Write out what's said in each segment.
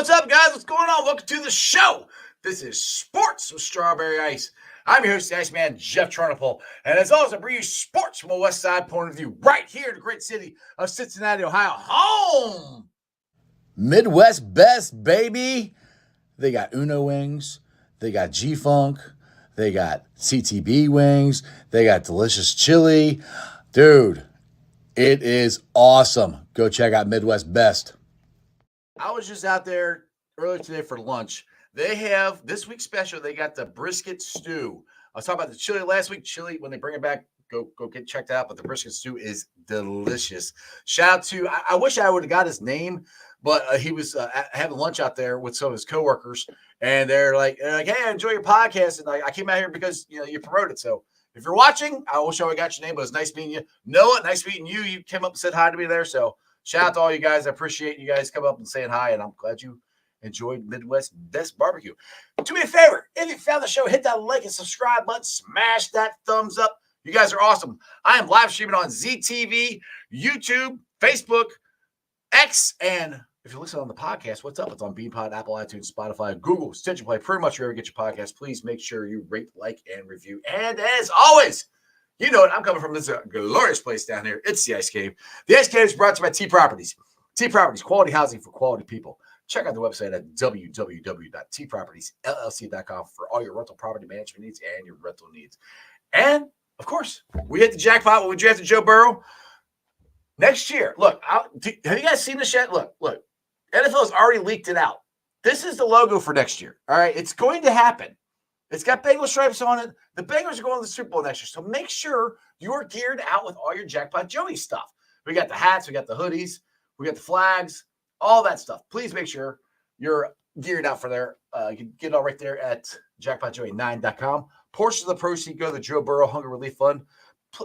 What's up, guys? What's going on? Welcome to the show. This is Sports with Strawberry Ice. I'm your host, Iceman Jeff Trennepohl. And as always, I bring you sports from a West Side point of view right here in the great city of Cincinnati, Ohio. Home! Midwest best, baby. They got Uno wings. They got G-Funk. They got CTB wings. They got delicious chili. Dude, it is awesome. Go check out Midwest Best. I was just out there earlier today for lunch. They have this week's special. They got the brisket stew. I was talking about the chili last week. Chili, when they bring it back, go get checked out. But the brisket stew is delicious. Shout out to, I wish I would have got his name, but he was having lunch out there with some of his coworkers. And they're like, hey, I enjoy your podcast. And I came out here because, you promote it. So if you're watching, I wish I would have got your name, but it's nice meeting you. Noah, nice meeting you. You came up and said hi to me there. So shout out to all you guys. I appreciate you guys coming up and saying hi. And I'm glad you enjoyed Midwest Best Barbecue. Do me a favor. If you found the show, hit that like and subscribe button. Smash that thumbs up. You guys are awesome. I am live streaming on ZTV, YouTube, Facebook, X, and if you listen on the podcast, what's up? It's on BeanPod, Apple, iTunes, Spotify, Google, Stitcher Play, pretty much wherever you get your podcast. Please make sure you rate, like, and review. And as always, you know what? I'm coming from this glorious place down here. It's the Ice Cave. The Ice Cave is brought to you by T Properties. T Properties, quality housing for quality people. Check out the website at www.tpropertiesllc.com for all your rental property management needs and your rental needs. And, of course, we hit the jackpot when we drafted Joe Burrow. Next year, look, have you guys seen this yet? Look. NFL has already leaked it out. This is the logo for next year, all right? It's going to happen. It's got Bengals stripes on it. The Bengals are going to the Super Bowl next year, so make sure you're geared out with all your Jackpot Joey stuff. We got the hats, we got the hoodies, we got the flags, all that stuff. Please make sure you're geared out for there. You can get it all right there at jackpotjoey9.com. Portions of the proceeds go to the Joe Burrow Hunger Relief Fund.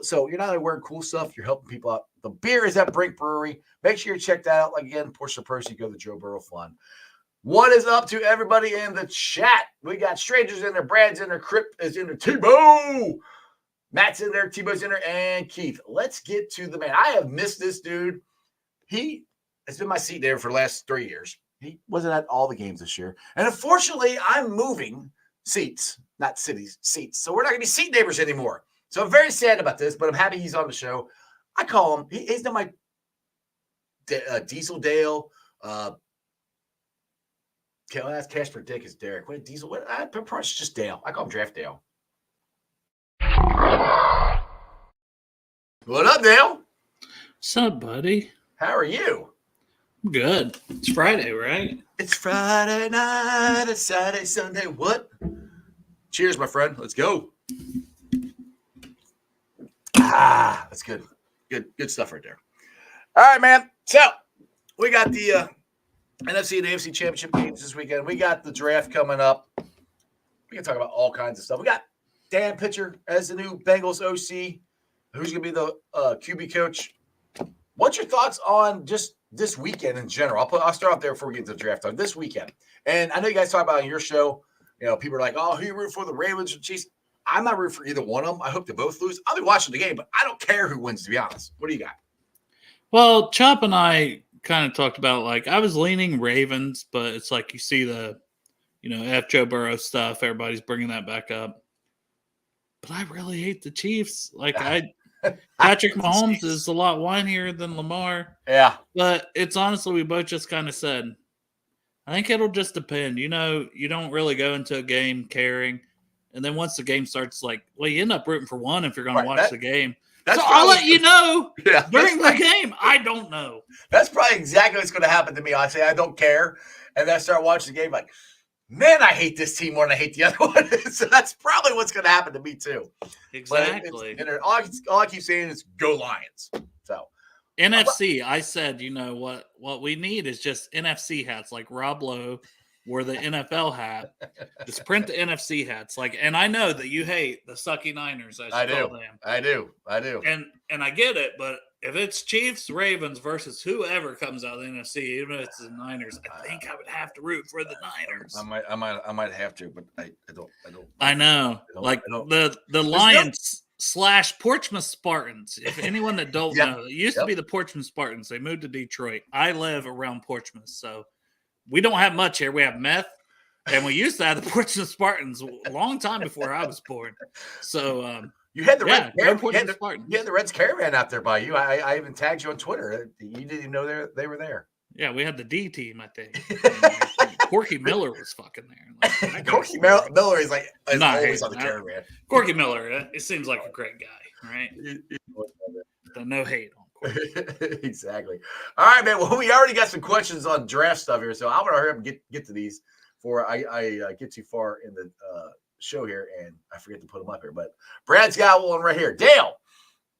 So you're not only wearing cool stuff, you're helping people out. The beer is at Brink Brewery. Make sure you check that out. Like, again, portion of the proceeds go to the Joe Burrow Fund. What is up to everybody in the chat? We got strangers in there. Brad's in there. Crip is in there. Tebow. Matt's in there. Tebow's in there. And Keith. Let's get to the man. I have missed this dude. He has been my seat there for the last 3 years. He wasn't at all the games this year. And unfortunately, I'm moving seats, not cities, seats. So we're not going to be seat neighbors anymore. So I'm very sad about this, but I'm happy he's on the show. I call him, he's not my Diesel Dale. That's Casper Dick is Derek. What Diesel? What? I probably just Dale. I call him Draft Dale. What up, Dale? What's up, buddy? How are you? Good. It's Friday, right? It's Friday night. It's Saturday, Sunday. What? Cheers, my friend. Let's go. That's good. Good stuff right there. All right, man. So we got the NFC and AFC championship games this weekend. We got the draft coming up. We can talk about all kinds of stuff. We got Dan Pitcher as the new Bengals OC. Who's going to be the QB coach? What's your thoughts on just this weekend in general? I'll start out there before we get into the draft talk. This weekend. And I know you guys talk about it on your show. People are like, oh, who you root for, the Ravens or Chiefs? I'm not rooting for either one of them. I hope they both lose. I'll be watching the game, but I don't care who wins, to be honest. What do you got? Well, Chop and I kind of talked about, I was leaning Ravens, but it's like you see the, F Joe Burrow stuff. Everybody's bringing that back up. But I really hate the Chiefs. Patrick Mahomes is a lot whinier than Lamar. Yeah. But it's honestly, we both just kind of said, I think it'll just depend. You don't really go into a game caring. And then once the game starts, you end up rooting for one if you're going to watch the game. So I'll let you know during the game. I don't know. That's probably exactly what's going to happen to me. I say I don't care. And then I start watching the game man, I hate this team more than I hate the other one. So that's probably what's going to happen to me too. Exactly. All I keep saying is go Lions. So NFC, I said, what we need is just NFC hats like Rob Lowe wore the NFL hat. Just print the NFC hats. And I know that you hate the sucky Niners. I do. And I get it, but if it's Chiefs, Ravens versus whoever comes out of the NFC, even if it's the Niners, I think I would have to root for the Niners. I might have to, but I don't. I know. The Lions / Portsmouth Spartans. If anyone that don't know, it used to be the Portsmouth Spartans. They moved to Detroit. I live around Portsmouth, so we don't have much here. We have meth, and we used to have the Portsmouth Spartans a long time before I was born. So you had the Reds, go Portsmouth Spartans. You had the Reds caravan out there by you. I even tagged you on Twitter. You didn't even know they were there. Yeah, we had the D team, I think. Corky Miller was fucking there. Like, Corky Miller is always on the caravan. Corky Miller, it seems like a great guy, right? No hate on Corky. Exactly. All right, man. Well, we already got some questions on draft stuff here, so I'm going to hurry up and get to these before I get too far in the show here, and I forget to put them up here. But Brad's got one right here. Dale,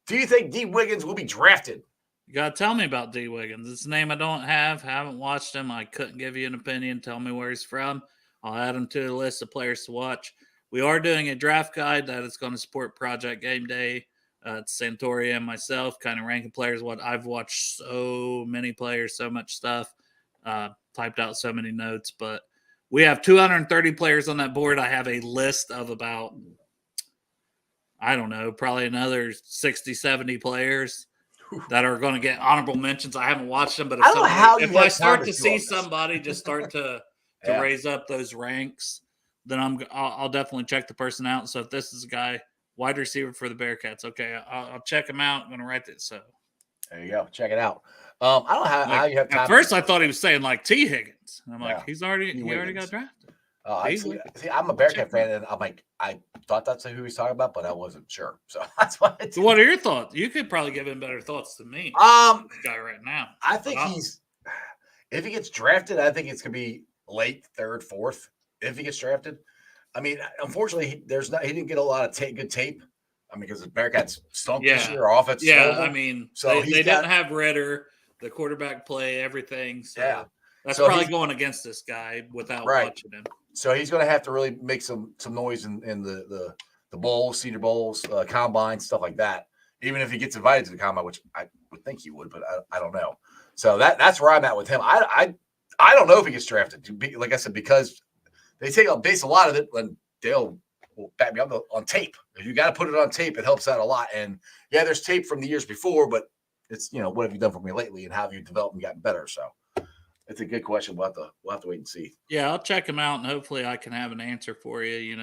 do you think D. Wiggins will be drafted? You got to tell me about D. Wiggins. It's a name I don't have. Haven't watched him. I couldn't give you an opinion. Tell me where he's from. I'll add him to the list of players to watch. We are doing a draft guide that is going to support Project Game Day. It's Santori and myself kind of ranking players. What I've watched so many players, so much stuff, typed out so many notes. But we have 230 players on that board. I have a list of about, I don't know, probably another 60, 70 players that are going to get honorable mentions. I haven't watched them, but if I start to see somebody just start to raise up those ranks, then I'll definitely check the person out. So if this is a guy, wide receiver for the Bearcats, okay, I'll check him out. I'm going to write this. So there you go. Check it out. I don't know how you have time. At first, I thought he was saying like T. Higgins. And I'm like, he already got drafted. See, I'm a Bearcat fan, and I'm like, I thought that's who he's talking about, but I wasn't sure. So that's why. So what are your thoughts? You could probably give him better thoughts than me. This guy right now. I think if he gets drafted, I think it's gonna be late third, fourth. If he gets drafted, I mean, unfortunately, he didn't get a lot of good tape. I mean, because the Bearcats stunk this year, offense. Yeah, I mean, so they didn't have Ritter, the quarterback play, everything. So that's probably going against this guy without watching him. So he's going to have to really make some noise in the bowls, senior bowls, combine, stuff like that. Even if he gets invited to the combine, which I would think he would, but I don't know. So that's where I'm at with him. I don't know if he gets drafted. Like I said, because they base a lot of it, and Dale will back me up on tape. If you got to put it on tape, it helps out a lot. And yeah, there's tape from the years before, but it's what have you done for me lately, and how have you developed and gotten better? So. It's a good question. We'll have to wait and see. Yeah, I'll check him out, and hopefully I can have an answer for you,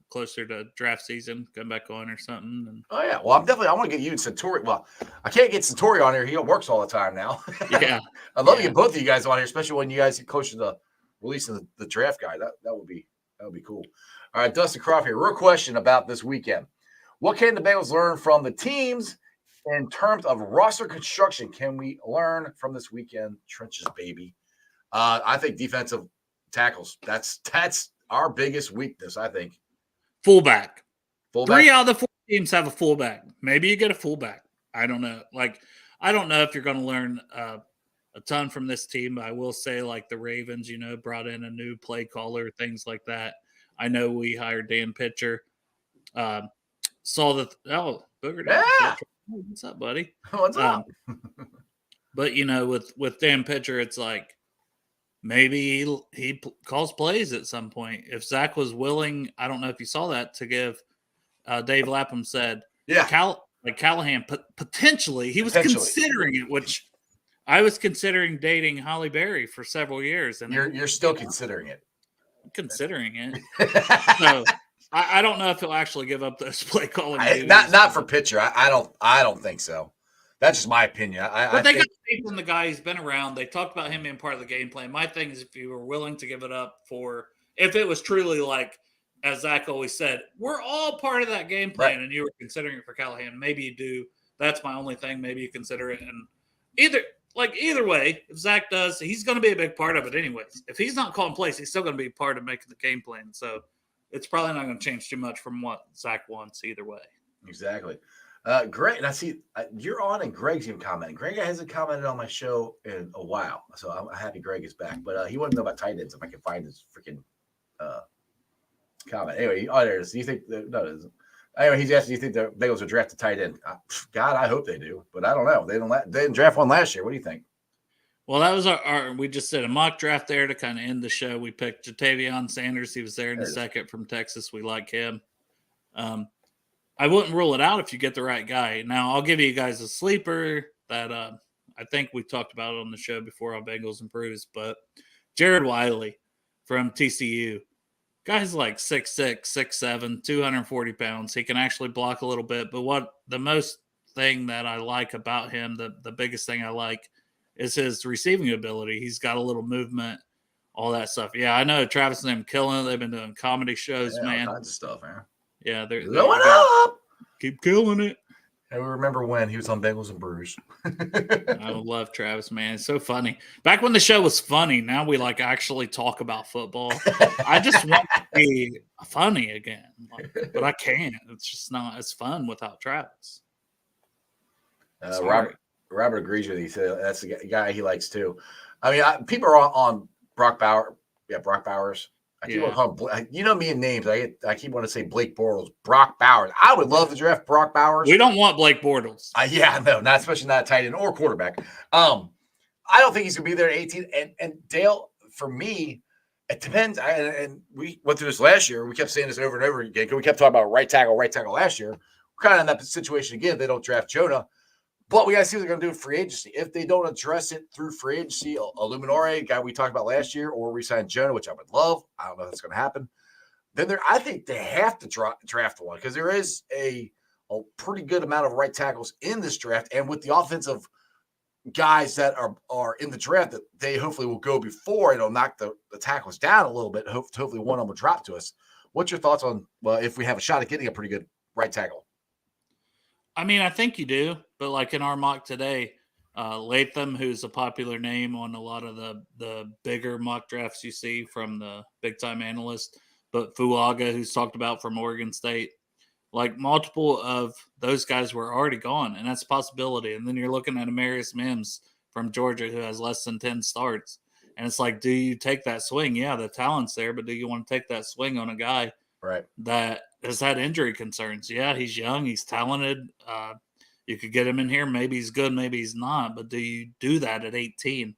closer to draft season, come back on or something. And... Oh, yeah. Well, I want to get you and Santori. Well, I can't get Santori on here. He works all the time now. Yeah. I'd love to get both of you guys on here, especially when you guys get closer to releasing the draft guide. That would be cool. All right, Dustin Croft here. Real question about this weekend. What can the Bengals learn from the teams in terms of roster construction? Can we learn from this weekend? Trenches, baby. I think defensive tackles. That's our biggest weakness, I think. Fullback. 3 out of the 4 teams have a fullback. Maybe you get a fullback. I don't know. I don't know if you're going to learn a ton from this team. I will say, like the Ravens, brought in a new play caller, things like that. I know we hired Dan Pitcher. Booger. Yeah. What's up, buddy? What's up? But with Dan Pitcher, it's like maybe he calls plays at some point. If Zach was willing, I don't know if you saw that, to give Dave Lapham said, Callahan potentially he was considering it, which I was considering dating Holly Berry for several years, and you're still considering it. Considering it. So I don't know if he'll actually give up those play calling. Not for Pitcher. I don't think so. That's just my opinion. But they got faith in the guy. He's been around. They talked about him being part of the game plan. My thing is, if you were willing to give it up if it was truly like, as Zach always said, we're all part of that game plan, and you were considering it for Callahan, maybe you do. That's my only thing. Maybe you consider it. And either way, if Zach does, he's going to be a big part of it anyways. If he's not calling plays, he's still going to be part of making the game plan. So it's probably not going to change too much from what Zach wants either way. Exactly. Greg, and I see you're on, and Greg's even commenting. Greg hasn't commented on my show in a while, so I'm happy Greg is back. But he wanted to know about tight ends, if I can find his freaking comment. Anyway, there it is. Do you think anyway, he's asking, do you think the Bengals will draft a tight end? God, I hope they do, but I don't know. They didn't draft one last year. What do you think? Well, that was our we just did a mock draft there to kind of end the show. We picked Jatavion Sanders. He was there in the second from Texas. We like him. I wouldn't rule it out if you get the right guy. Now, I'll give you guys a sleeper that I think we talked about it on the show before on Bengals and Brews, but Jared Wiley from TCU. Guy's like 6'6", 6'7", 240 pounds. He can actually block a little bit. But what the most thing that I like about him, the biggest thing I like, is his receiving ability. He's got a little movement, all that stuff. Yeah, I know Travis and them killing it. They've been doing comedy shows, man. All kinds of stuff, man. Yeah, they're going up. Keep killing it. And we remember when he was on Bengals and Brews. I love Travis, man. It's so funny. Back when the show was funny, now we like actually talk about football. I just want to be funny again, but I can't. It's just not as fun without Travis. Robert agrees with you. He said that's the guy he likes too. I mean, people are on Brock Bowers. Yeah, Brock Bowers. I keep on calling you know me in names. I keep wanting to say Blake Bortles, Brock Bowers. I would love to draft Brock Bowers. We don't want Blake Bortles. Yeah, no, not especially not a tight end or quarterback. I don't think he's gonna be there at 18. And Dale, for me, it depends. And we went through this last year. We kept saying this over and over again. We kept talking about right tackle last year. We're kind of in that situation again. They don't draft Jonah. But we got to see what they're going to do with free agency. If they don't address it through free agency, 𝐅𝐿MINORE, guy we talked about last year, or re-sign Jonah, which I would love. I don't know if that's going to happen. Then I think they have to draft one because there is a pretty good amount of right tackles in this draft. And with the offensive guys that are in the draft, that they hopefully will go before, it'll knock the tackles down a little bit. Hopefully one of them will drop to us. What's your thoughts on if we have a shot at getting a pretty good right tackle? I mean, I think you do, but like in our mock today, Latham, who's a popular name on a lot of the bigger mock drafts you see from the big-time analysts, but Fuaga, who's talked about from Oregon State, like multiple of those guys were already gone, and that's a possibility. And then you're looking at Amarius Mims from Georgia, who has less than 10 starts. And it's like, do you take that swing? Yeah, the talent's there, but do you want to take that swing on a guy that has had injury concerns? Yeah, he's young, he's talented. You could get him in here. Maybe he's good, maybe he's not. But do you do that at 18?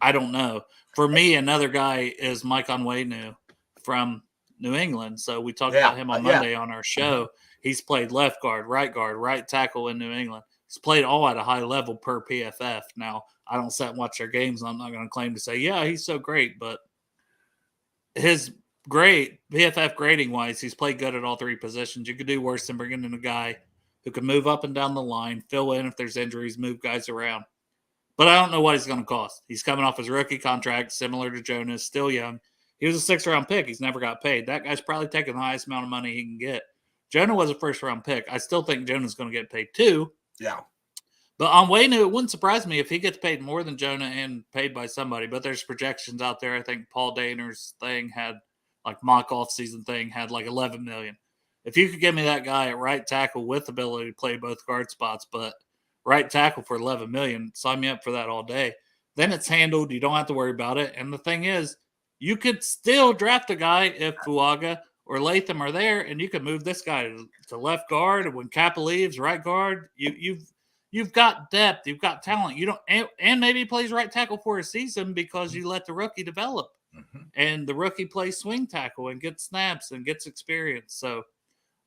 I don't know. For me, another guy is Mike Onwenu from New England. So we talked about him on Monday on our show. He's played left guard, right tackle in New England. He's played all at a high level per PFF. Now, I don't sit and watch their games. I'm not going to claim to say, yeah, he's so great. But his grade, PFF grading wise, he's played good at all three positions. You could do worse than bringing in a guy who can move up and down the line, fill in if there's injuries, move guys around. But I don't know what he's going to cost. He's coming off his rookie contract, similar to Jonas, still young. He was a 6th-round pick. He's never got paid. That guy's probably taking the highest amount of money he can get. Jonah was a 1st-round pick. I still think Jonah's going to get paid too. Yeah. But Onwenu, it wouldn't surprise me if he gets paid more than Jonah and paid by somebody. But there's projections out there. I think Paul Dehner's thing had, like mock off-season thing, had like $11 million. If you could give me that guy at right tackle with ability to play both guard spots, but right tackle for $11 million, sign me up for that all day. Then it's handled. You don't have to worry about it. And the thing is, you could still draft a guy if Fuaga or Latham are there, and you could move this guy to left guard. And when Kappa leaves, right guard, you've got depth, you've got talent. You don't, and maybe he plays right tackle for a season because you let the rookie develop, and the rookie plays swing tackle and gets snaps and gets experience. So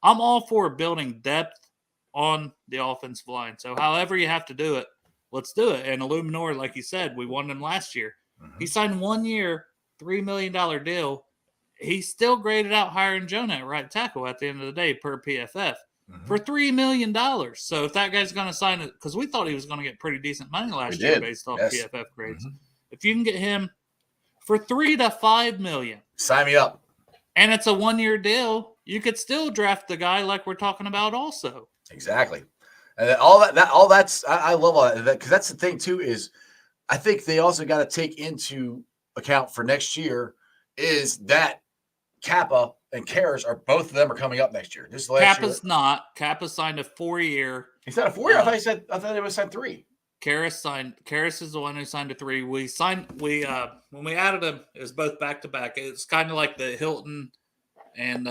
I'm all for building depth on the offensive line. So however you have to do it, let's do it. And 𝐅𝐿MINORE, like you said, we won him last year. He signed 1 year, $3 million deal. He's still graded out higher than Jonah at right tackle at the end of the day per PFF for $3 million. So if that guy's going to sign it, because we thought he was going to get pretty decent money last year based off PFF grades. If you can get him for $3 to $5 million, sign me up. And it's a 1 year deal. You could still draft the guy like we're talking about also. Exactly. And I love all that, because that's the thing too, is I think they also got to take into account for next year is that Kappa and Karras both of them are coming up next year. This last Kappa's year. not. Kappa signed a 4-year. He signed a 4-year? I thought it was signed 3. Karras is the one who signed a 3. When we added them, it was both back to back. It's kind of like the Hilton and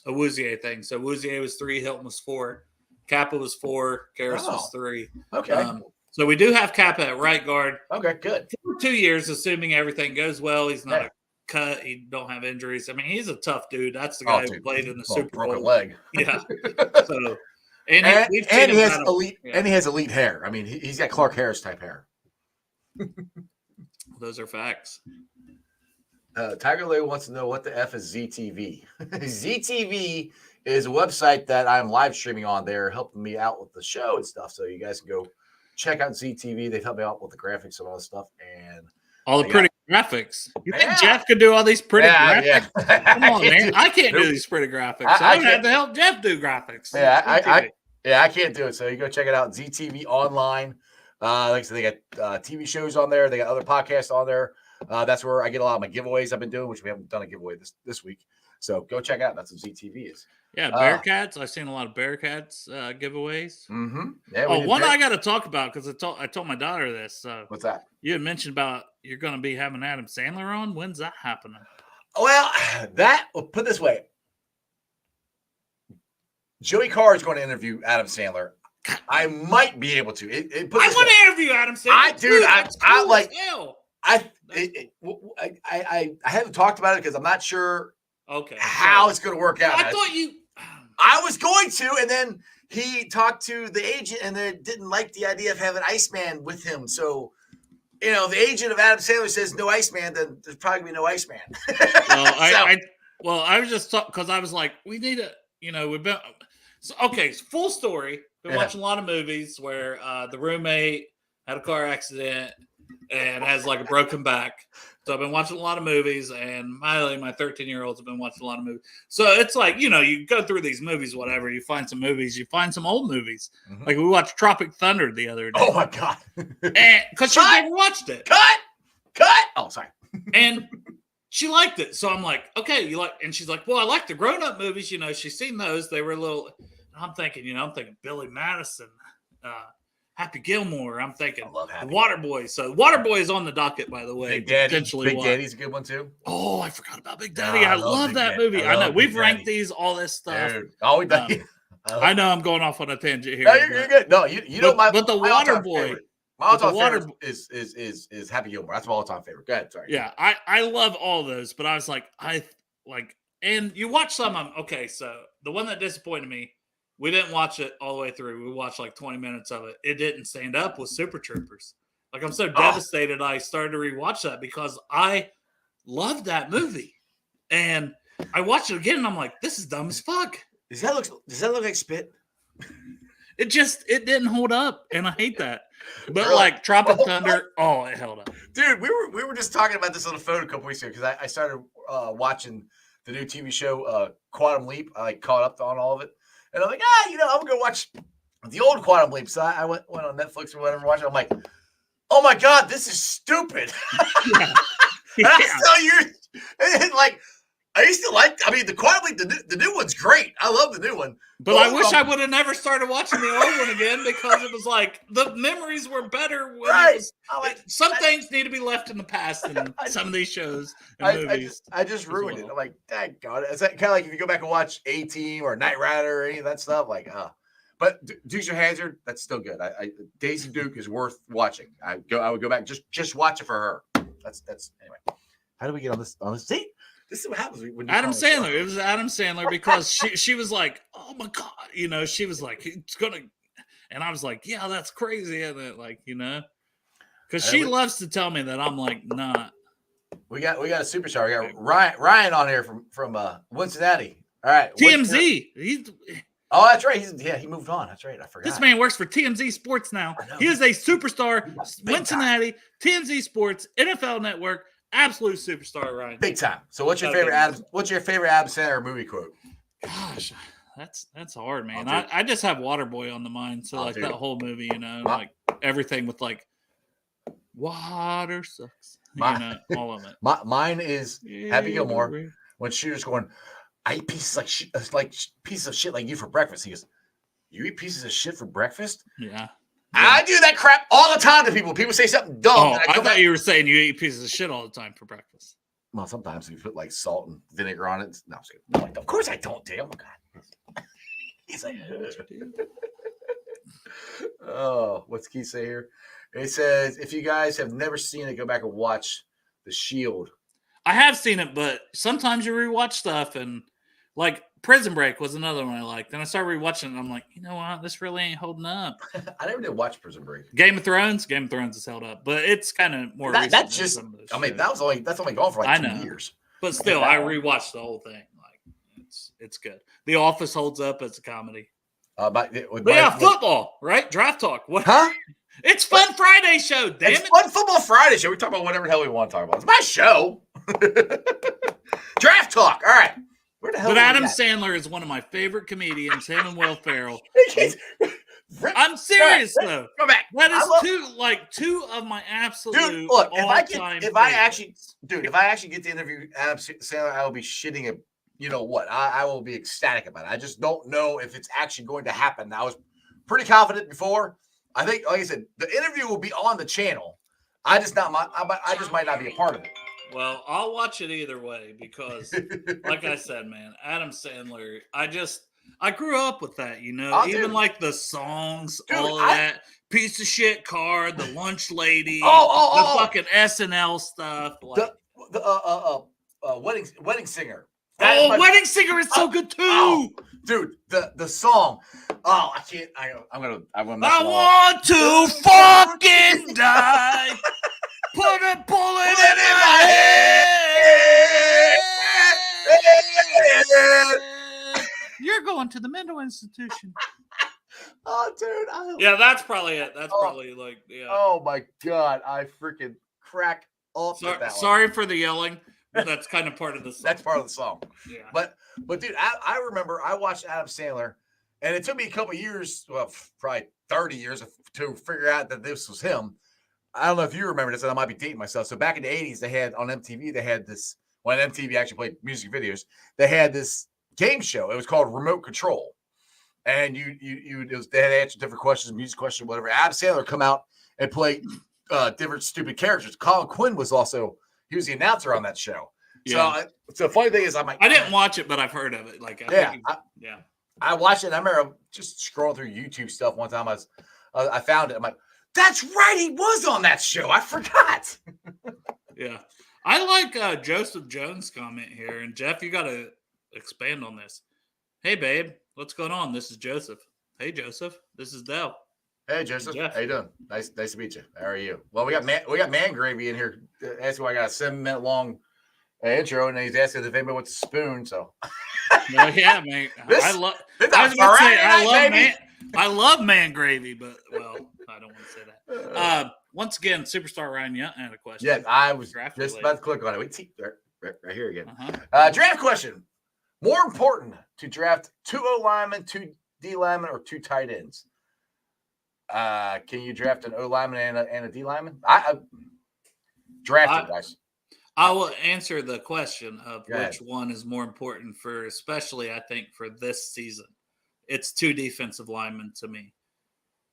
Awuzie thing. So Awuzie was 3, Hilton was 4, Kappa was 4, Karras was 3. Okay. So we do have Kappa at right guard. Okay, good. For 2 years, assuming everything goes well. He's not a cut. He don't have injuries. I mean, he's a tough dude. That's the guy who played in the Super Bowl. Broken leg. Yeah. So and he has elite hair. I mean, he's got Clark Harris type hair. Those are facts. Tiger Lily wants to know what the F is ZTV. ZTV is a website that I'm live streaming on. They're helping me out with the show and stuff. So you guys can go check out ZTV. They've helped me out with the graphics and all this stuff. And all the pretty graphics. You think Yeah. Jeff could do all these pretty graphics? Yeah. Come on, man. I can't do these pretty graphics. I have to help Jeff do graphics. Yeah, I can't do it. So you go check it out. ZTV Online. Like I said, they got TV shows on there. They got other podcasts on there. That's where I get a lot of my giveaways I've been doing, which we haven't done a giveaway this week. So go check it out. That's what ZTV is. Yeah, Bearcats. I've seen a lot of Bearcats giveaways. Mm-hmm. Yeah, one I got to talk about because I told my daughter this. What's that? You had mentioned about you're going to be having Adam Sandler on. When's that happening? Well, put it this way. Joey Carr is going to interview Adam Sandler. I might be able to. I want to interview Adam Sandler. I haven't talked about it because I'm not sure how it's going to work out. I was going to, and then he talked to the agent, and they didn't like the idea of having Iceman with him. So, the agent of Adam Sandler says no Iceman, then there's probably going to be no Iceman. I was just because I was like, we need we've been full story. Been watching a lot of movies where the roommate had a car accident and has like a broken back. So I've been watching a lot of movies, and my 13-year-olds have been watching a lot of movies. So it's like, you go through these movies, whatever. You find some movies, you find some old movies. Mm-hmm. Like we watched Tropic Thunder the other day. Oh my God. Because she never watched it. Cut. Oh, sorry. And she liked it. So I'm like, okay, and she's like, well, I like the grown-up movies. She's seen those. They were a little, I'm thinking Billy Madison, Happy Gilmore. I'm thinking Waterboy. So Waterboy is on the docket, by the way. Big Daddy's a good one too. Oh, I forgot about Big Daddy. I love that movie. I know we've ranked these, all this stuff. Dude. I know I'm going off on a tangent here. No, you're good. No, you know my. But the Waterboy. My all-time favorite is Happy Gilmore. That's my all-time favorite. Go ahead. Sorry. Yeah, I love all those, but I was like, and you watch some of them. Okay, so the one that disappointed me. We didn't watch it all the way through. We watched like 20 minutes of it. It didn't stand up with Super Troopers. Like, I'm so devastated I started to rewatch that because I loved that movie. And I watched it again, and I'm like, this is dumb as fuck. Does that look like spit? It didn't hold up, and I hate that. But like Tropic Thunder, it held up. Dude, we were just talking about this on the phone a couple weeks ago because I started watching the new TV show Quantum Leap. I caught up on all of it. And I'm like, I'm going to watch the old Quantum Leap. So I went on Netflix or whatever, watch it. I'm like, oh my God, this is stupid. Yeah. And like, I used to the Quantum Leap, the new one's great. I love the new one. But I wish I would have never started watching the old one again because it was like the memories were better. Some things need to be left in the past in some of these shows and movies. I just ruined it. I'm like, dang God. It's kind of like if you go back and watch A-Team or Knight Rider or any of that stuff, like, But Dukes of Hazzard, that's still good. Daisy Duke is worth watching. I would go back just watch it for her. That's anyway. How do we get on this? See? This is what happens when you Adam Sandler. It was Adam Sandler because she was like, oh my God, she was like, it's gonna, and I was like, yeah, that's crazy, isn't it? Like, because she loves to tell me that I'm like, nah. We got a superstar. We got Ryan on here from Cincinnati. All right, TMZ. That's right. He moved on. That's right. I forgot. This man works for TMZ Sports now. He is a superstar. Cincinnati, TMZ Sports, NFL Network. Absolute superstar, Ryan. Big time. So what's your favorite Adam Sandler movie quote? Gosh, that's hard, man. I just have Waterboy on the mind. So that whole movie, like everything with like water sucks. All of it. Mine is Happy Gilmore when Shooter's going, I eat pieces pieces of shit like you for breakfast. He goes, you eat pieces of shit for breakfast? Yeah. I do that crap all the time to people. People say something dumb. Oh, I thought you were saying you eat pieces of shit all the time for breakfast. Well, sometimes you put like salt and vinegar on it. No, I'm kidding. Of course I don't, Dave. Oh, my God. He's like, what's Keith say here? It says, if you guys have never seen it, go back and watch The Shield. I have seen it, but sometimes you rewatch stuff and like Prison Break was another one I liked. Then I started rewatching it, and I'm like, you know what? This really ain't holding up. I never did watch Prison Break. Game of Thrones is held up, but it's kind of more recent. That's just. I mean, that's only gone for like 2 years. But still, I rewatched the whole thing. Like, it's good. The Office holds up as a comedy. But football, right? Draft talk. What? Huh? It's Fun Friday show. Damn it! Fun Football Friday show. We talk about whatever the hell we want to talk about. It's my show. Draft talk. All right. Where the hell? But Adam Sandler is one of my favorite comedians. Him and Will Ferrell. I'm serious though. Go back. That is two of my absolute. Dude, look, if I actually get to interview Adam Sandler, I will be shitting a. You know what? I will be ecstatic about it. I just don't know if it's actually going to happen. I was pretty confident before. I think, like I said, the interview will be on the channel. I just might not be a part of it. Well, I'll watch it either way because, like I said, man, Adam Sandler. I grew up with that, you know, even like the songs, all of that. Piece of shit card, the lunch lady, the fucking SNL stuff, like the wedding singer. Wedding Singer is so good too, dude. The song. Oh, I can't. I'm gonna. I want to fucking die. Put a bullet in my head. You're going to the mental institution. Oh, dude. Yeah, that's probably it. That's probably like, yeah. Oh my god, I freaking crack up. Sorry for the yelling. That's kind of part of the song. That's part of the song. Yeah. But dude, I remember I watched Adam Sandler, and it took me a couple of years, well, probably 30 years to figure out that this was him. I don't know if you remember this, and I might be dating myself. So back in the 80s, they had on MTV, they had this, when MTV actually played music videos, they had this game show. It was called Remote Control. And they had to answer different questions, music questions, whatever. Adam Sandler come out and play different stupid characters. Colin Quinn was he was the announcer on that show. Yeah. So the funny thing is, I'm like, I didn't watch it, but I've heard of it. Like, I watched it. And I remember just scrolling through YouTube stuff one time. I found it. I'm like, that's right, he was on that show. I forgot. Yeah, I like Joseph Jones' comment here, and Jeff, you got to expand on this. Hey, babe, what's going on? This is Joseph. Hey, Joseph, this is Dell. Hey, Joseph. How you doing? Nice to meet you. How are you? Well, we got Man Gravy in here. Asking why I got a 7-minute long intro, and he's asking if anybody wants a spoon. So, well, yeah, man. I love Man Gravy, but well, I don't want to say that. Once again, Superstar Ryan Young had a question. Yeah, I was just about to click on it. Wait, right here again. Draft question: more important to draft 2 O linemen, 2 D linemen, or 2 tight ends? Can you draft an O lineman and a D lineman? I drafted, guys. I will answer the question of which one is more important for, especially I think for this season. It's 2 defensive linemen to me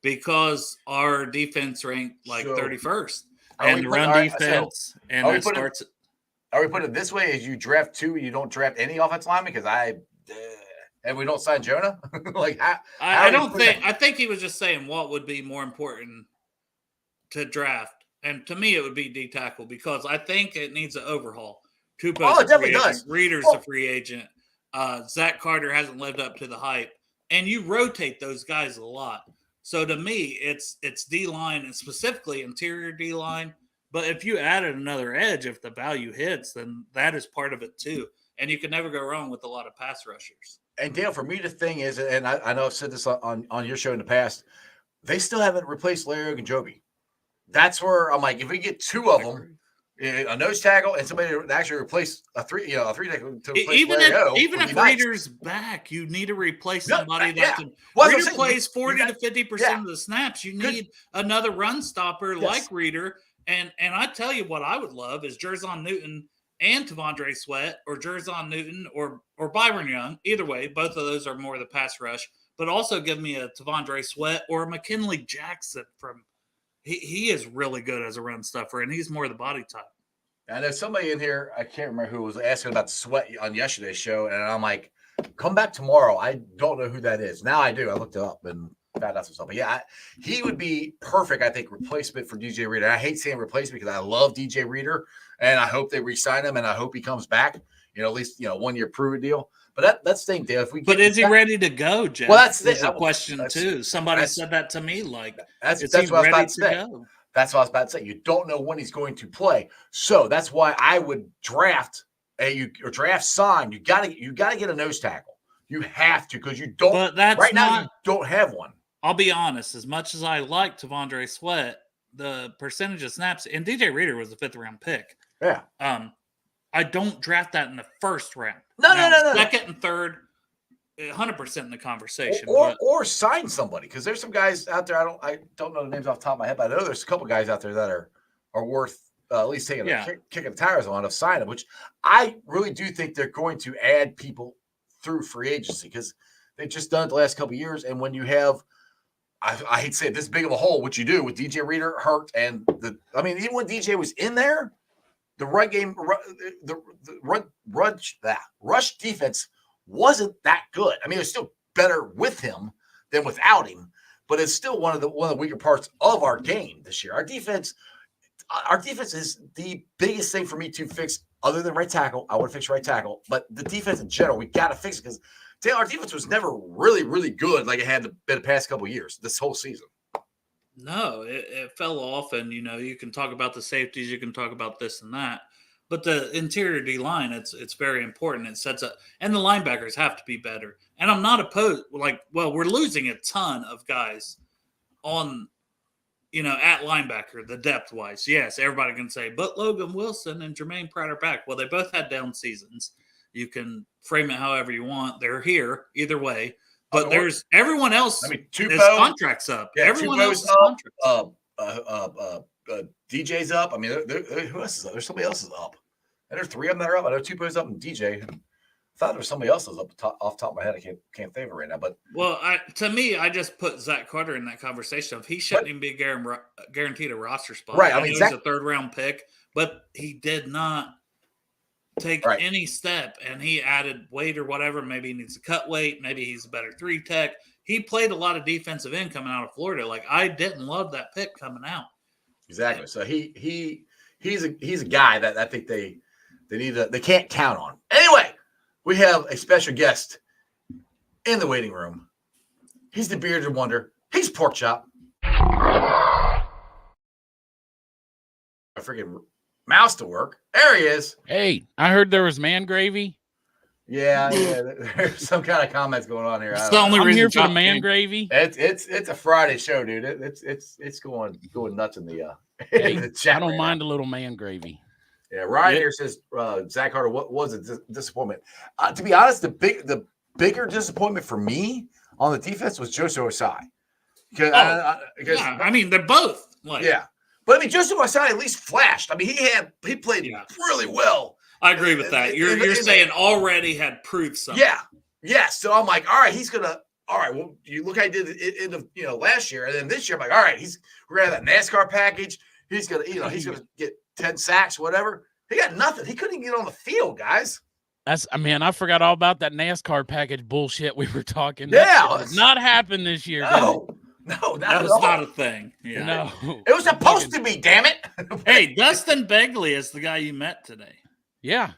because our defense ranked like 31st, and the run defense and that starts. Are we putting it this way? Is you draft 2, you don't draft any offensive lineman because and we don't sign Jonah? Like I think he was just saying what would be more important to draft. And to me, it would be D tackle because I think it needs an overhaul. It definitely does. Reader's a free agent. Zach Carter hasn't lived up to the hype. And you rotate those guys a lot. So to me, it's D-line and specifically interior D-line. But if you added another edge, if the value hits, then that is part of it too. And you can never go wrong with a lot of pass rushers. And Dale, for me, the thing is, and I know I've said this on your show in the past, they still haven't replaced Larry Ogunjobi. That's where I'm like, if we get 2 of them, a nose tackle and somebody to actually replace a 3 tackle to replace even if Reader's back, you need to replace somebody that can. Reader plays 40 to 50% of the snaps. You need another run stopper like Reader. And I tell you what I would love is Jerzon Newton and Tavondre Sweat, or Jerzon Newton or Byron Young. Either way, both of those are more the pass rush. But also give me a Tavondre Sweat or a McKinley Jackson from. He is really good as a run stuffer, and he's more the body type. I know somebody in here, I can't remember who was asking about Sweat on yesterday's show, and I'm like, come back tomorrow. I don't know who that is. Now I do. I looked it up, and found out some stuff. But yeah, he would be perfect, I think, replacement for DJ Reader. I hate saying replacement because I love DJ Reader, and I hope they re-sign him, and I hope he comes back. At least 1 year prove deal. But that's the thing, Dale. If we but is he ready to go, Jeff? Well, that's a question too. Somebody said that to me. Like, that's what I was about to say. That's what I was about to say. You don't know when he's going to play, so that's why I would draft sign. You gotta get a nose tackle. You have to because you don't. But that's right now. You don't have one. I'll be honest. As much as I like T'Vondre Sweat, the percentage of snaps and DJ Reader was a 5th round pick. Yeah. I don't draft that in the 1st round. No. 2nd and 3rd, 100% in the conversation. Or sign somebody because there's some guys out there. I don't know the names off the top of my head, but I know there's a couple guys out there that are worth at least taking kicking the tires on of signing, which I really do think they're going to add people through free agency because they've just done it the last couple of years. And when you have, I hate to say it, this big of a hole, what you do with DJ Reader hurt and even when DJ was in there. The run game, the rush defense wasn't that good. I mean, it was still better with him than without him, but it's still one of the weaker parts of our game this year. Our defense is the biggest thing for me to fix, other than right tackle. I want to fix right tackle, but the defense in general, we got to fix it because our defense was never really, really good like it had been the past couple of years. This whole season. No, it fell off, and you can talk about the safeties, you can talk about this and that, but the interior D line, it's very important. It sets up, and the linebackers have to be better. And I'm not opposed. We're losing a ton of guys on, at linebacker, the depth wise. Yes, everybody can say, but Logan Wilson and Jermaine Pratt are back. Well, they both had down seasons. You can frame it however you want. They're here either way. But there's everyone else. His contract's up. Yeah, everyone else up. DJ's up. Who else is up? There's somebody else is up. And there's 3 of them that are up. I know Tupo's up and DJ. I thought there was somebody else that was up off the top of my head. I can't think of it right now. But to me, I just put Zach Carter in that conversation of he shouldn't even be guaranteed a roster spot. Right. He's a 3rd round pick, but he did not take any step, and he added weight or whatever. Maybe he needs to cut weight. Maybe he's a better 3 tech. He played a lot of defensive end coming out of Florida. Like, I didn't love that pick coming out. Exactly. So he's a guy that I think they can't count on. Anyway, we have a special guest in the waiting room. He's the bearded wonder. He's Pork Chop. I freaking mouse to work. There he is. Hey, I heard there was man gravy. Yeah. There's some kind of comments going on here. It's the only reason here for the man gravy. It's a Friday show, dude. It's going nuts in the hey, in the chat. I don't mind a little man gravy. Yeah, Ryan here says Zach Carter. What was a disappointment? To be honest, the bigger disappointment for me on the defense was Joseph Osai. Because they're both. But Joseph Osai at least flashed. He played really well. I agree with that. You're saying already had proved something. Yeah. So I'm like, all right, he's gonna. All right, well, you look how he did it in the last year, and then this year I'm like, all right, we're gonna have that NASCAR package. He's gonna get 10 sacks, whatever. He got nothing. He couldn't even get on the field, guys. I forgot all about that NASCAR package bullshit we were talking. Yeah, did not happen this year. No, that was not a thing. Yeah. No, it was supposed to be. Damn it! Hey, Dustin Begley is the guy you met today. Yeah,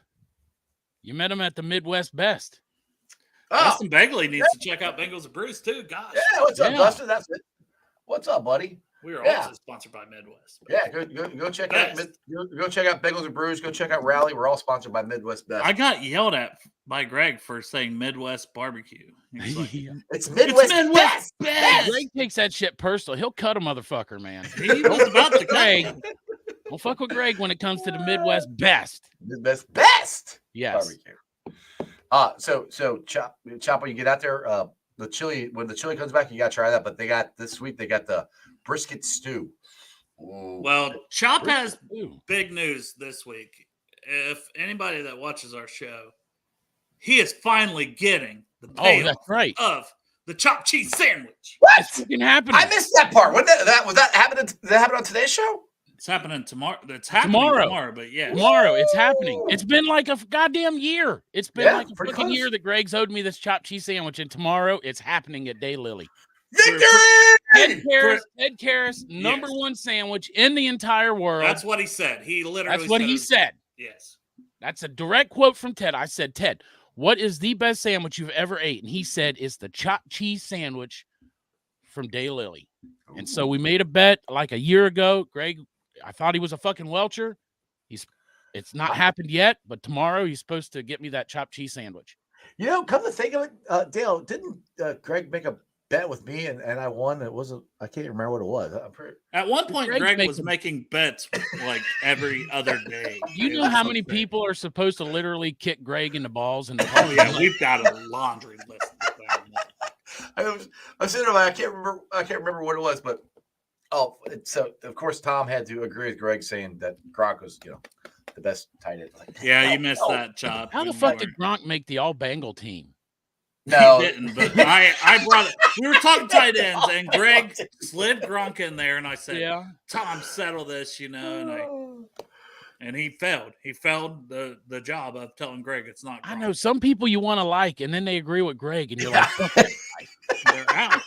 you met him at the Midwest Best. Dustin Begley needs to check out Bengals Brews too. Gosh. Yeah, what's up, Dustin? That's it. What's up, buddy? We are also sponsored by Midwest. Yeah, go check out Bengals Brews. Go check out Rally. We're all sponsored by Midwest Best. I got yelled at by Greg for saying Midwest barbecue. Like, it's Midwest Best. Greg takes that shit personal. He'll cut a motherfucker, man. He was about to Greg. Don't fuck with Greg when it comes to the Midwest Best. Midwest Best. Yes. Barbecue. So Chop, when you get out there, the chili, when the chili comes back, you got to try that. But this week they got the brisket stew. Ooh. Well, Chop has big news this week. If anybody that watches our show, he is finally getting the payoff of the chopped cheese sandwich. What? It's fucking happening. I missed that part. Was that happening? Did that happen on today's show? It's happening tomorrow. It's happening tomorrow, but yeah. Tomorrow, it's happening. It's been like a goddamn year. It's been like a fucking year that Greg's owed me this chopped cheese sandwich, and tomorrow it's happening at Daylily. Victory! Ted Karras, number Yes. one sandwich in the entire world. That's what he said. He literally. That's what he said. Yes. That's a direct quote from Ted. I said, Ted, what is the best sandwich you've ever ate? And he said, it's the chopped cheese sandwich from Daylily. And so we made a bet like a year ago. Greg, I thought he was a fucking welcher. It's not happened yet, but tomorrow he's supposed to get me that chopped cheese sandwich. You know, come to think of it, Dale, didn't Greg make a bet with me and I won? It wasn't. I can't remember what it was. At one point, Greg's Greg was making- making bets like every other day. You It know was how many something. people are supposed to literally kick Greg in the balls? And Oh yeah, we've got a laundry list. I was sitting there like, I can't remember what it was, but so of course Tom had to agree with Greg saying that Gronk was, the best tight end. Like, Yeah, you missed that, Chop. How the fuck did Gronk make the all Bengal team? No, He didn't, but I brought it. We were talking tight ends, and Greg slid Gronk in there, and I said, Yeah. "Tom, settle this," and he failed. He failed the job of telling Greg it's not. Gronk. I know some people you want to like, and then they agree with Greg, and you're like, They're out.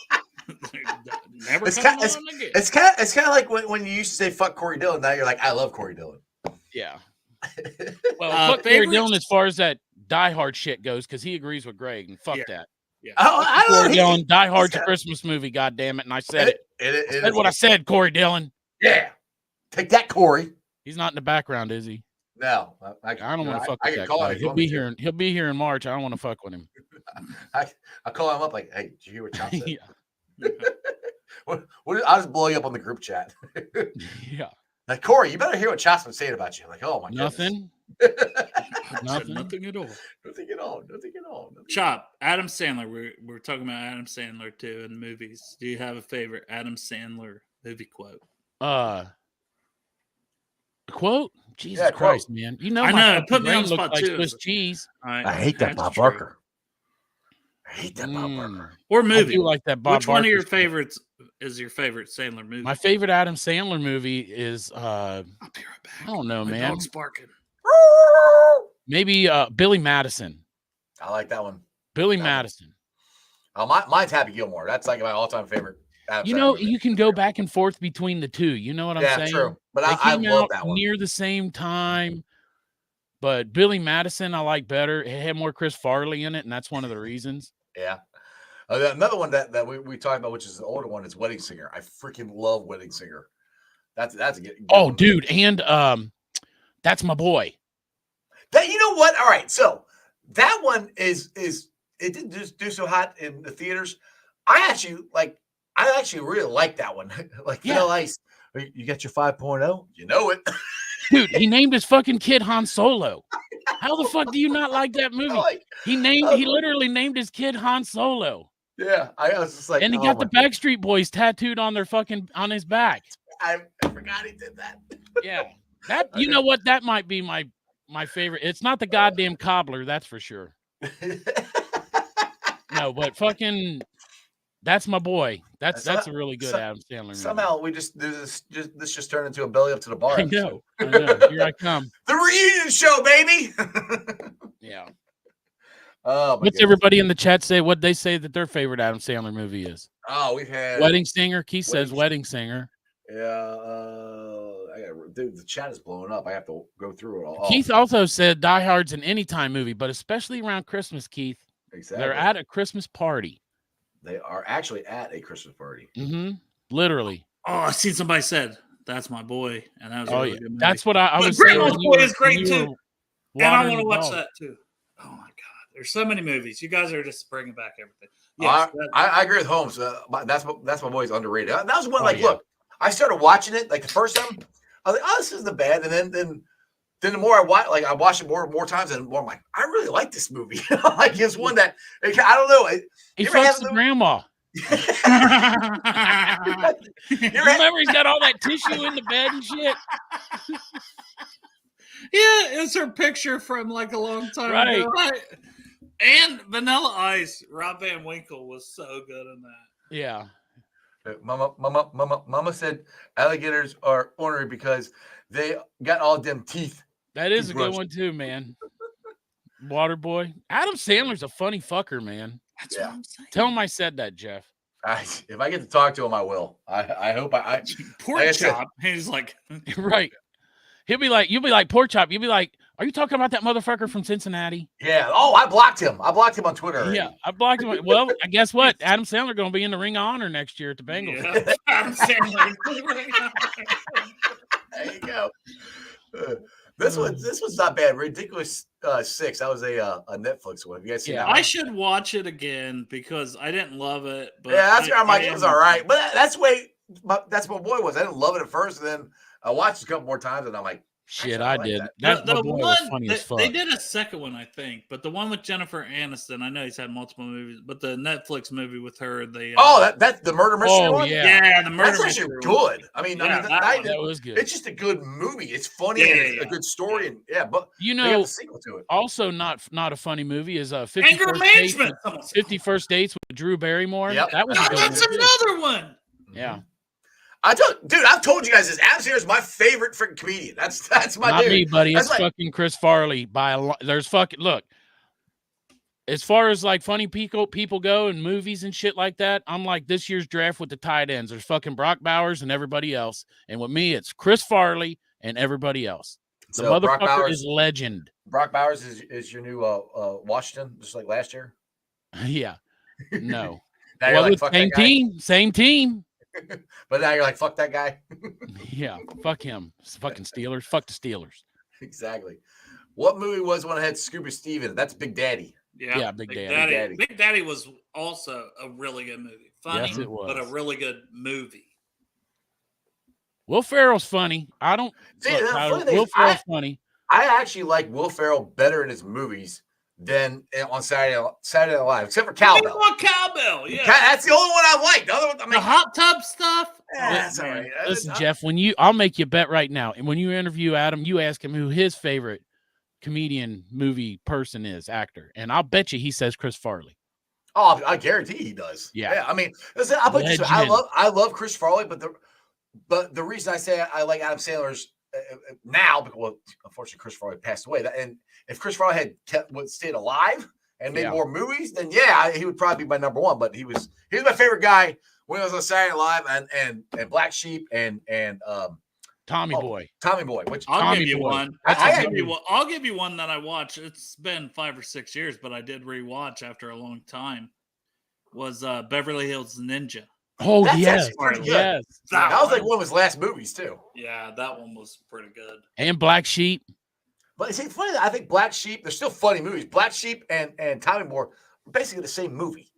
Never It's come kind- on again. It's kind of like when you used to say fuck Corey Dillon. Now you're like, I love Corey Dillon. yeah. Well, fuck Corey favorite- Dillon as far as that Die Hard shit goes, because he agrees with Greg, and fuck Yeah. that. Yeah. I Corey don't Dillon, Die Hard's got- a Christmas movie, goddammit, and I said it. It Said what I said, Corey Dillon. Yeah, take that, Corey. He's not in the background, is he? No, I don't want to fuck I with can that call guy. him. He'll be here. He'll be here in March. I don't want to fuck with him. I call him up like, hey, did you hear what Chop said? Yeah. I'll just blow you up on the group chat. Yeah. Like, Corey, you better hear what Chop's been saying about you. Like, oh my Nothing. goodness. Nothing. Nothing at all. Nothing at all. Nothing at all. Nothing. Chop, Adam Sandler. We're talking about Adam Sandler too in movies. Do you have a favorite Adam Sandler movie quote? A quote? Jesus Yeah, Christ, quote. man. You know, I my know, fucking put me on brain the looks spot, like too. Swiss cheese. I hate that That's Bob true. Barker. I hate that Bob Mm. Barker. Or I movie. do like that Bob Which one of your Barker shit. favorites is your favorite Sandler movie? My favorite Adam Sandler movie is I'll be right back. I don't know, My man. dog's barking. Maybe Billy Madison. I like that one. Billy That one. Madison. Mine's Happy Gilmore. That's like my all-time favorite. Adam You Sandler know, movie. you can go back and forth between the two. You know what I'm Yeah, saying? true. But They I came love out that one. near the same time. But Billy Madison, I like better. It had more Chris Farley in it, and that's one of the reasons. Yeah. Another one that we talked about, which is the older one, is Wedding Singer. I freaking love Wedding Singer. That's a good Oh, one. dude, and That's My Boy. That, you know what? All right, so that one is it didn't just do so hot in the theaters. I actually really like that one. Like, Yeah. Vanilla Ice. You got your 5.0? You know it. Dude, he named his fucking kid Han Solo. How the fuck do you not like that movie? Like, He literally named his kid Han Solo. yeah, I was just like, And he oh got my the Backstreet Boys tattooed on on his back. I forgot he did that. Yeah. That you know what? That might be my favorite. It's not the goddamn cobbler, that's for sure. No, but fucking That's My Boy. That's a really good Adam Sandler movie. Somehow we this just turned into a belly up to the bar. I episode. know. Here I come. The reunion show, baby. Yeah. Oh, my What's goodness. everybody in the chat say? What they say that their favorite Adam Sandler movie is? Oh, we've had Wedding Singer. Keith says Wedding Wedding Singer. Yeah, dude, the chat is blowing up. I have to go through it all. Keith also said Die Hard's an anytime movie, but especially around Christmas, Keith. Exactly. They're at a Christmas party. They are actually at a Christmas party. Mm-hmm. Literally. Oh, I seen somebody said That's My Boy, and that was a Oh really yeah. good movie. That's what I But was saying. Grandma's when you Boy were- is great, when you too. were And I watering want to the watch dog. that too. Oh my god, there's so many movies. You guys are just bringing back everything. Yes, Yes, I agree with Holmes. That's my boy's underrated. That was one. Oh, Like, yeah. look, I started watching it like the first time. I was like, oh, this isn't bad. And then the more I watched it more times, and more I'm like, I really like this movie. Like, it's one that I don't know. He You ever have fucks the the- grandma. You ever had- Remember, he's got all that tissue in the bed and shit. yeah, it's her picture from like a long time Right. ago. And Vanilla Ice, Rob Van Winkle was so good in that. Yeah. Mama said alligators are ornery because they got all them teeth. That is a good Toothbrush. one too, man. Water boy. Adam Sandler's a funny fucker, man. That's Yeah. what I'm saying. Tell him I said that, Jeff. If I get to talk to him, I will. I hope I Pork like I said- chop. He's like, Right. You'll be like, pork chop. You'll be like, are you talking about that motherfucker from Cincinnati? Yeah. Oh, I blocked him. I blocked him on Twitter already. Yeah, I blocked him. Well, I guess what? Adam Sandler going to be in the Ring of Honor next year at the Bengals. yeah. Adam Sandler. There you go. This was not bad. Ridiculous 6. That was a Netflix one. Have you guys seen Yeah. that one? I should watch it again because I didn't love it. But Yeah, that's where I'm like, I it was am- all right. But that's my boy was. I didn't love it at first, and then I watched it a couple more times, and I'm like, Shit, actually, I like did. that. That my boy was funny as fuck. They did a second one, I think, but the one with Jennifer Aniston. I know he's had multiple movies, but the Netflix movie with her. That's the murder mystery Oh, one. yeah. yeah, the murder. That's actually mystery one. good. I mean, Yeah, that one. That was good. it's just a good movie. It's funny Yeah, and yeah, it's a yeah. good story, and but You they got know, the sequel to it. also not a funny movie is Anger 51st Dates. Management. Someone said. 51st Dates with Drew Barrymore. Yep. That was a Oh, good that's one. another one. Yeah. I've told you guys this. Adam Sandler is my favorite freaking comedian. That's my Not dude. me, buddy. That's It's like- fucking Chris Farley by a lot. There's fucking look. As far as like funny people go and movies and shit like that, I'm like this year's draft with the tight ends. There's fucking Brock Bowers and everybody else, and with me, it's Chris Farley and everybody else. The So Brock motherfucker Bowers is legend. Brock Bowers is your new Washington, just like last year. Yeah. No. Now you're Well, like, it's fuck same that guy. team. Same team. But now you're like, fuck that guy. Yeah. Fuck him. It's fucking Steelers. Fuck the Steelers. Exactly. What movie was one that had Scuba Steve in it? That's Big Daddy. Yeah, Big Daddy. Big Daddy was also a really good movie. Funny, Yes, it was. but a really good movie. Will Ferrell's funny. I don't. See, look, the Tyler, funny thing Will is, Ferrell's funny. I actually like Will Ferrell better in his movies than on Saturday Night Live, except for Cowbell. Cowbell, yeah. That's the only one I like. The other one, I mean, The hot tub stuff. that's all right. Listen, Jeff, I'll make you a bet right now. And when you interview Adam, you ask him who his favorite comedian movie person is, actor. And I'll bet you he says Chris Farley. Oh, I guarantee he does. Yeah. I mean, listen, I put this way, Legend. I love Chris Farley, but the reason I say I like Adam Sandler's now, because well, unfortunately Chris Farley passed away. And if Chris Farley had stayed alive and made more movies, then he would probably be my number one. But he was my favorite guy when I was on Saturday Night Live and Black Sheep and Tommy Boy. Tommy Boy. Which I'll Tommy give you Boy. one. I'll give you one that I watched. It's been 5 or 6 years, but I did rewatch after a long time. Was Beverly Hills Ninja. Oh, That's yes. actually pretty good. Yes. that was like one of his last movies too. Yeah, that one was pretty good. And Black Sheep. But it's funny that I think Black Sheep, they're still funny movies. Black Sheep and Tommy Boy are basically the same movie.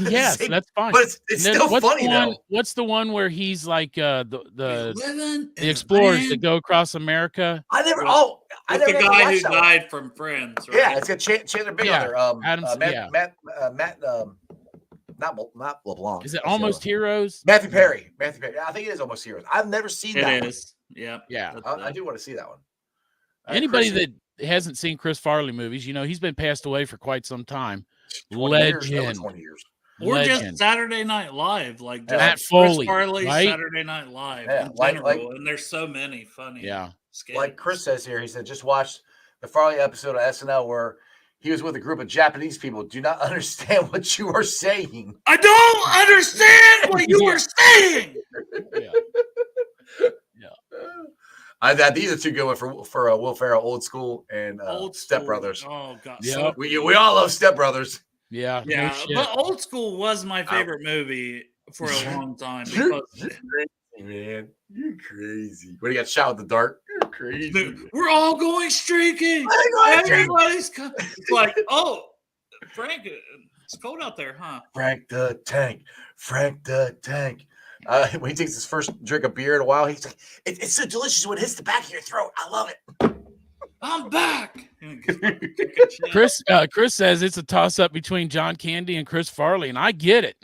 Yes, that's fine. But it's And then still what's funny the one, though. What's the one where he's like the Living in explorers the that go across America? I never with the guy who watched that one. died from Friends. Right? Yeah, it's got Chandler Bing Yeah, on there. Adam's- Matt not LeBlanc. Is it Almost Heroes? Matthew Perry? Matthew Perry. I think it is Almost Heroes. I've never seen that. It is. Yeah. Yeah. One. I do want to see that one. Anybody Chris- that hasn't seen Chris Farley movies, he's been passed away for quite some time. 20 years, over Legend. 20 years. Or just Legend. Saturday Night Live, like just Matt Chris Foley, Farley, right? Saturday Night Live Yeah, in like- general, and there's so many funny. Yeah. skits. Like Chris says here, he said, just watch the Farley episode of SNL where he was with a group of Japanese people. Do not understand what you are saying. I don't understand what you are saying. Yeah. These are two good ones for Will Ferrell, Old School and Old Step School. Brothers. Oh god. Yeah. So We all love Step Brothers. Yeah. no yeah, shit. but Old School was my favorite movie for a long time because Man, you're crazy. When he got shot with the dart, you're crazy. dude, we're all going streaking. Everybody's coming. It's like, oh, Frank, it's cold out there, huh? Frank the Tank. When he takes his first drink of beer in a while, he's like, it's so delicious when it hits the back of your throat. I love it. I'm back. Chris says it's a toss up between John Candy and Chris Farley, and I get it.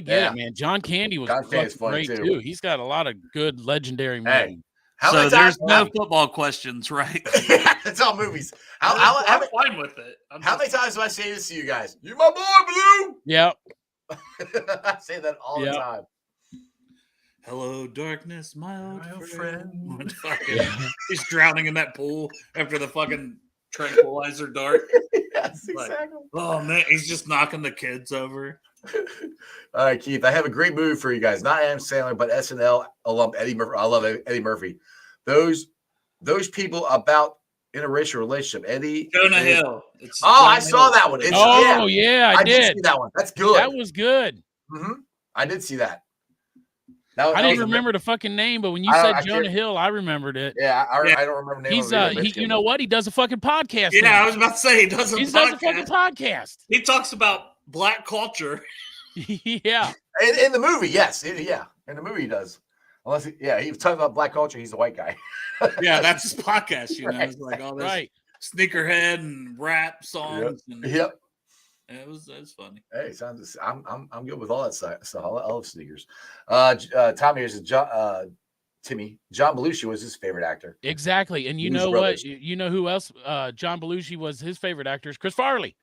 Yeah. Man. John Candy was John fucking Candy's funny, great too. too. He's got a lot of good legendary Hey, movies. How So many there's times? no football questions, right? It's all movies. I'm How fine with it. many times do I say this to you guys? You my boy, Yep. Blue. I say that all the Yeah. time. Hello, darkness, my old My old friend. friend. Yeah. He's drowning in that pool after the fucking tranquilizer dart. Yes, Like- exactly. Oh man, he's just knocking the kids over. All right, Keith. I have a great movie for you guys. Not Adam Sandler, but SNL alum Eddie Murphy. I love Eddie Murphy. Those people about interracial relationship. Eddie Jonah is- Hill. I saw that one. It's, Oh yeah, I did did. see that one. That's good. That was good. I did see that. I didn't remember the fucking name, but when you said Jonah Hill, I remembered it. Yeah, I don't remember the name. He's you know what? He does a fucking podcast. Yeah, now. I was about to say he does a fucking podcast. He talks about black culture. Yeah. In the movie, yes. Yeah. In the movie he does. Unless he was talking about black culture, he's a white guy. Yeah, that's his podcast, you know. Right. It's like all this sneakerhead and rap songs. Yep. And it was funny. Hey, I'm good with all that stuff. So I love sneakers. Tommy is Timmy. John Belushi was his favorite actor. Exactly. And you Blues know Brothers. what? You know who else? John Belushi was his favorite actor is Chris Farley.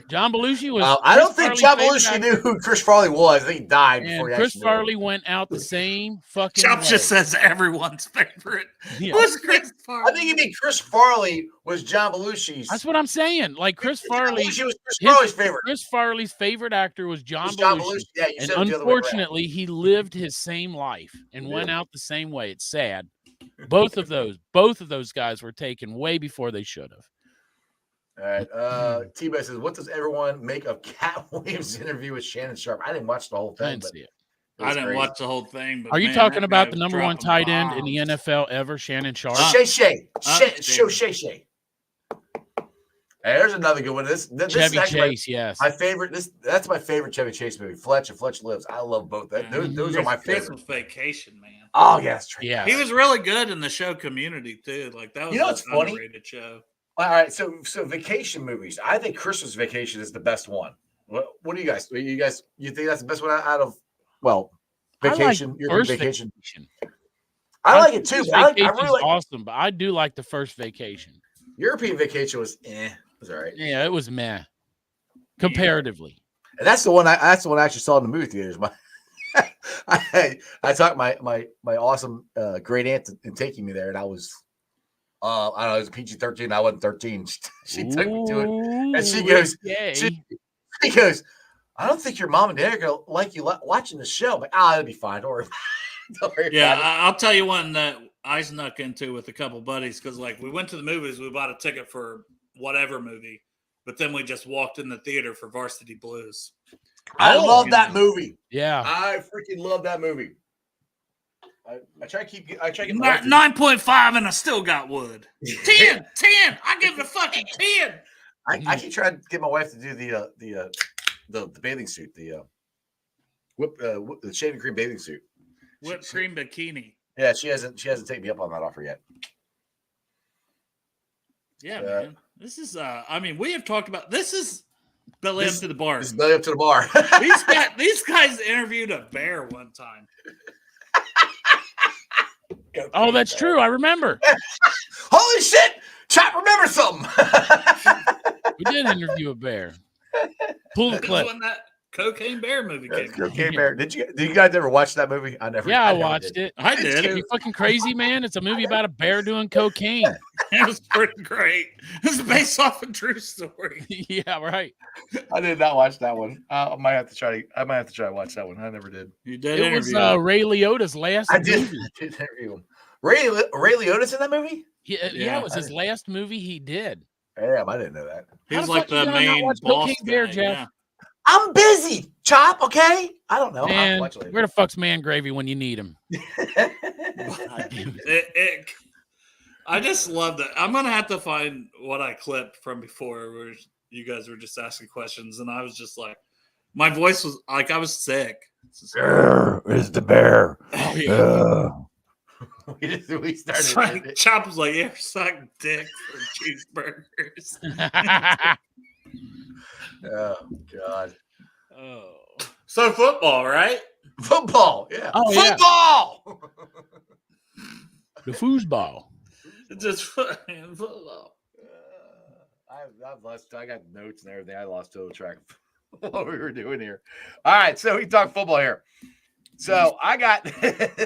John Belushi was. I don't think John Belushi knew who Chris Farley was. I think he died before he Chris actually Farley went out the same fucking Chop way. just says everyone's favorite. Yeah. Who's Chris Farley? I think you mean Chris Farley was John Belushi's. That's what I'm saying. Like Chris Farley. Belushi was Chris Farley's favorite. Chris Farley's favorite actor was John Belushi. Yeah, you And said it the other way around. unfortunately, he lived his same life and went out the same way. It's sad. Both of those guys were taken way before they should have. All right. T-Bay says, what does everyone make of Cat Williams' interview with Shannon Sharp? I didn't watch the whole I thing. didn't see it. I didn't watch the whole thing. But Are you talking about the number one tight end in the NFL ever, Shannon Sharp? Shay. Hey, there's another good one. This Chevy is actually Chase, yes. my favorite. That's my favorite Chevy Chase movie. Fletch and Fletch Lives. I love both. Those are my favorite. Christmas Vacation, man. Oh yeah, that's true. Yeah, He was really good in the show Community too. Like that was what's an funny? underrated show. All right, so vacation movies. I think Christmas Vacation is the best one. What do you guys? You think that's the best one out of Vacation? Your Vacation. I like it too. I really like awesome, but I do like the first Vacation. European Vacation was It was all right. Yeah, it was meh comparatively. And that's the one I actually saw in the movie theaters. I talked my awesome great aunt in taking me there, and I was I don't know, it was PG-13. I wasn't 13. She took me to it, and she goes, I don't think your mom and dad are gonna like you watching the show. I'm like, it'll be fine. Don't worry. Don't worry about it. I'll tell you one that I snuck into with a couple buddies because, like, we went to the movies. We bought a ticket for whatever movie, but then we just walked in the theater for Varsity Blues. I love that movie. Yeah, I freaking love that movie. I try to keep 9.5, and I still got wood. 10. I give it a fucking 10. I keep trying to get my wife to do the bathing suit, the shaving cream bathing suit, whipped cream bikini. Yeah, she hasn't taken me up on that offer yet. Yeah, man. This is I mean, we have talked about this is belly up to the bar. This is belly up to the bar. these guys interviewed a bear one time. Oh, that's true. I remember. Holy shit! Chop remember something. We did interview a bear. Pull the clip. When that Cocaine Bear movie came out. Cocaine Bear. Did you guys ever watch that movie? I never. Yeah, I watched it. I did. Are you fucking crazy, man? It's a movie about a bear doing cocaine. It was pretty great. It's based off a true story. Yeah, right. I did not watch that one. I might have to try to watch that one. I never did. You did. It was Ray Liotta's last movie. I did interview him. Ray Liotta's in that movie? Yeah, it was his last movie he did. Damn, I didn't know that. He was like the main boss Cocaine Bear, guy, Jeff. yeah. I'm busy, Chop. Okay, I don't know. Man, where the fuck's Man Gravy when you need him? I just love that. I'm gonna have to find what I clipped from before, where you guys were just asking questions, and I was just like, my voice was like I was sick. Bear is the bear. Oh yeah. We started. Like, Chop was like, "Yeah, suck dick for cheeseburgers." Oh God. Oh. So football, right? Football, yeah. Oh, football. Yeah. The foosball. Just football. I got notes and everything. I lost total track of what we were doing here. All right, so we talk football here. So I got.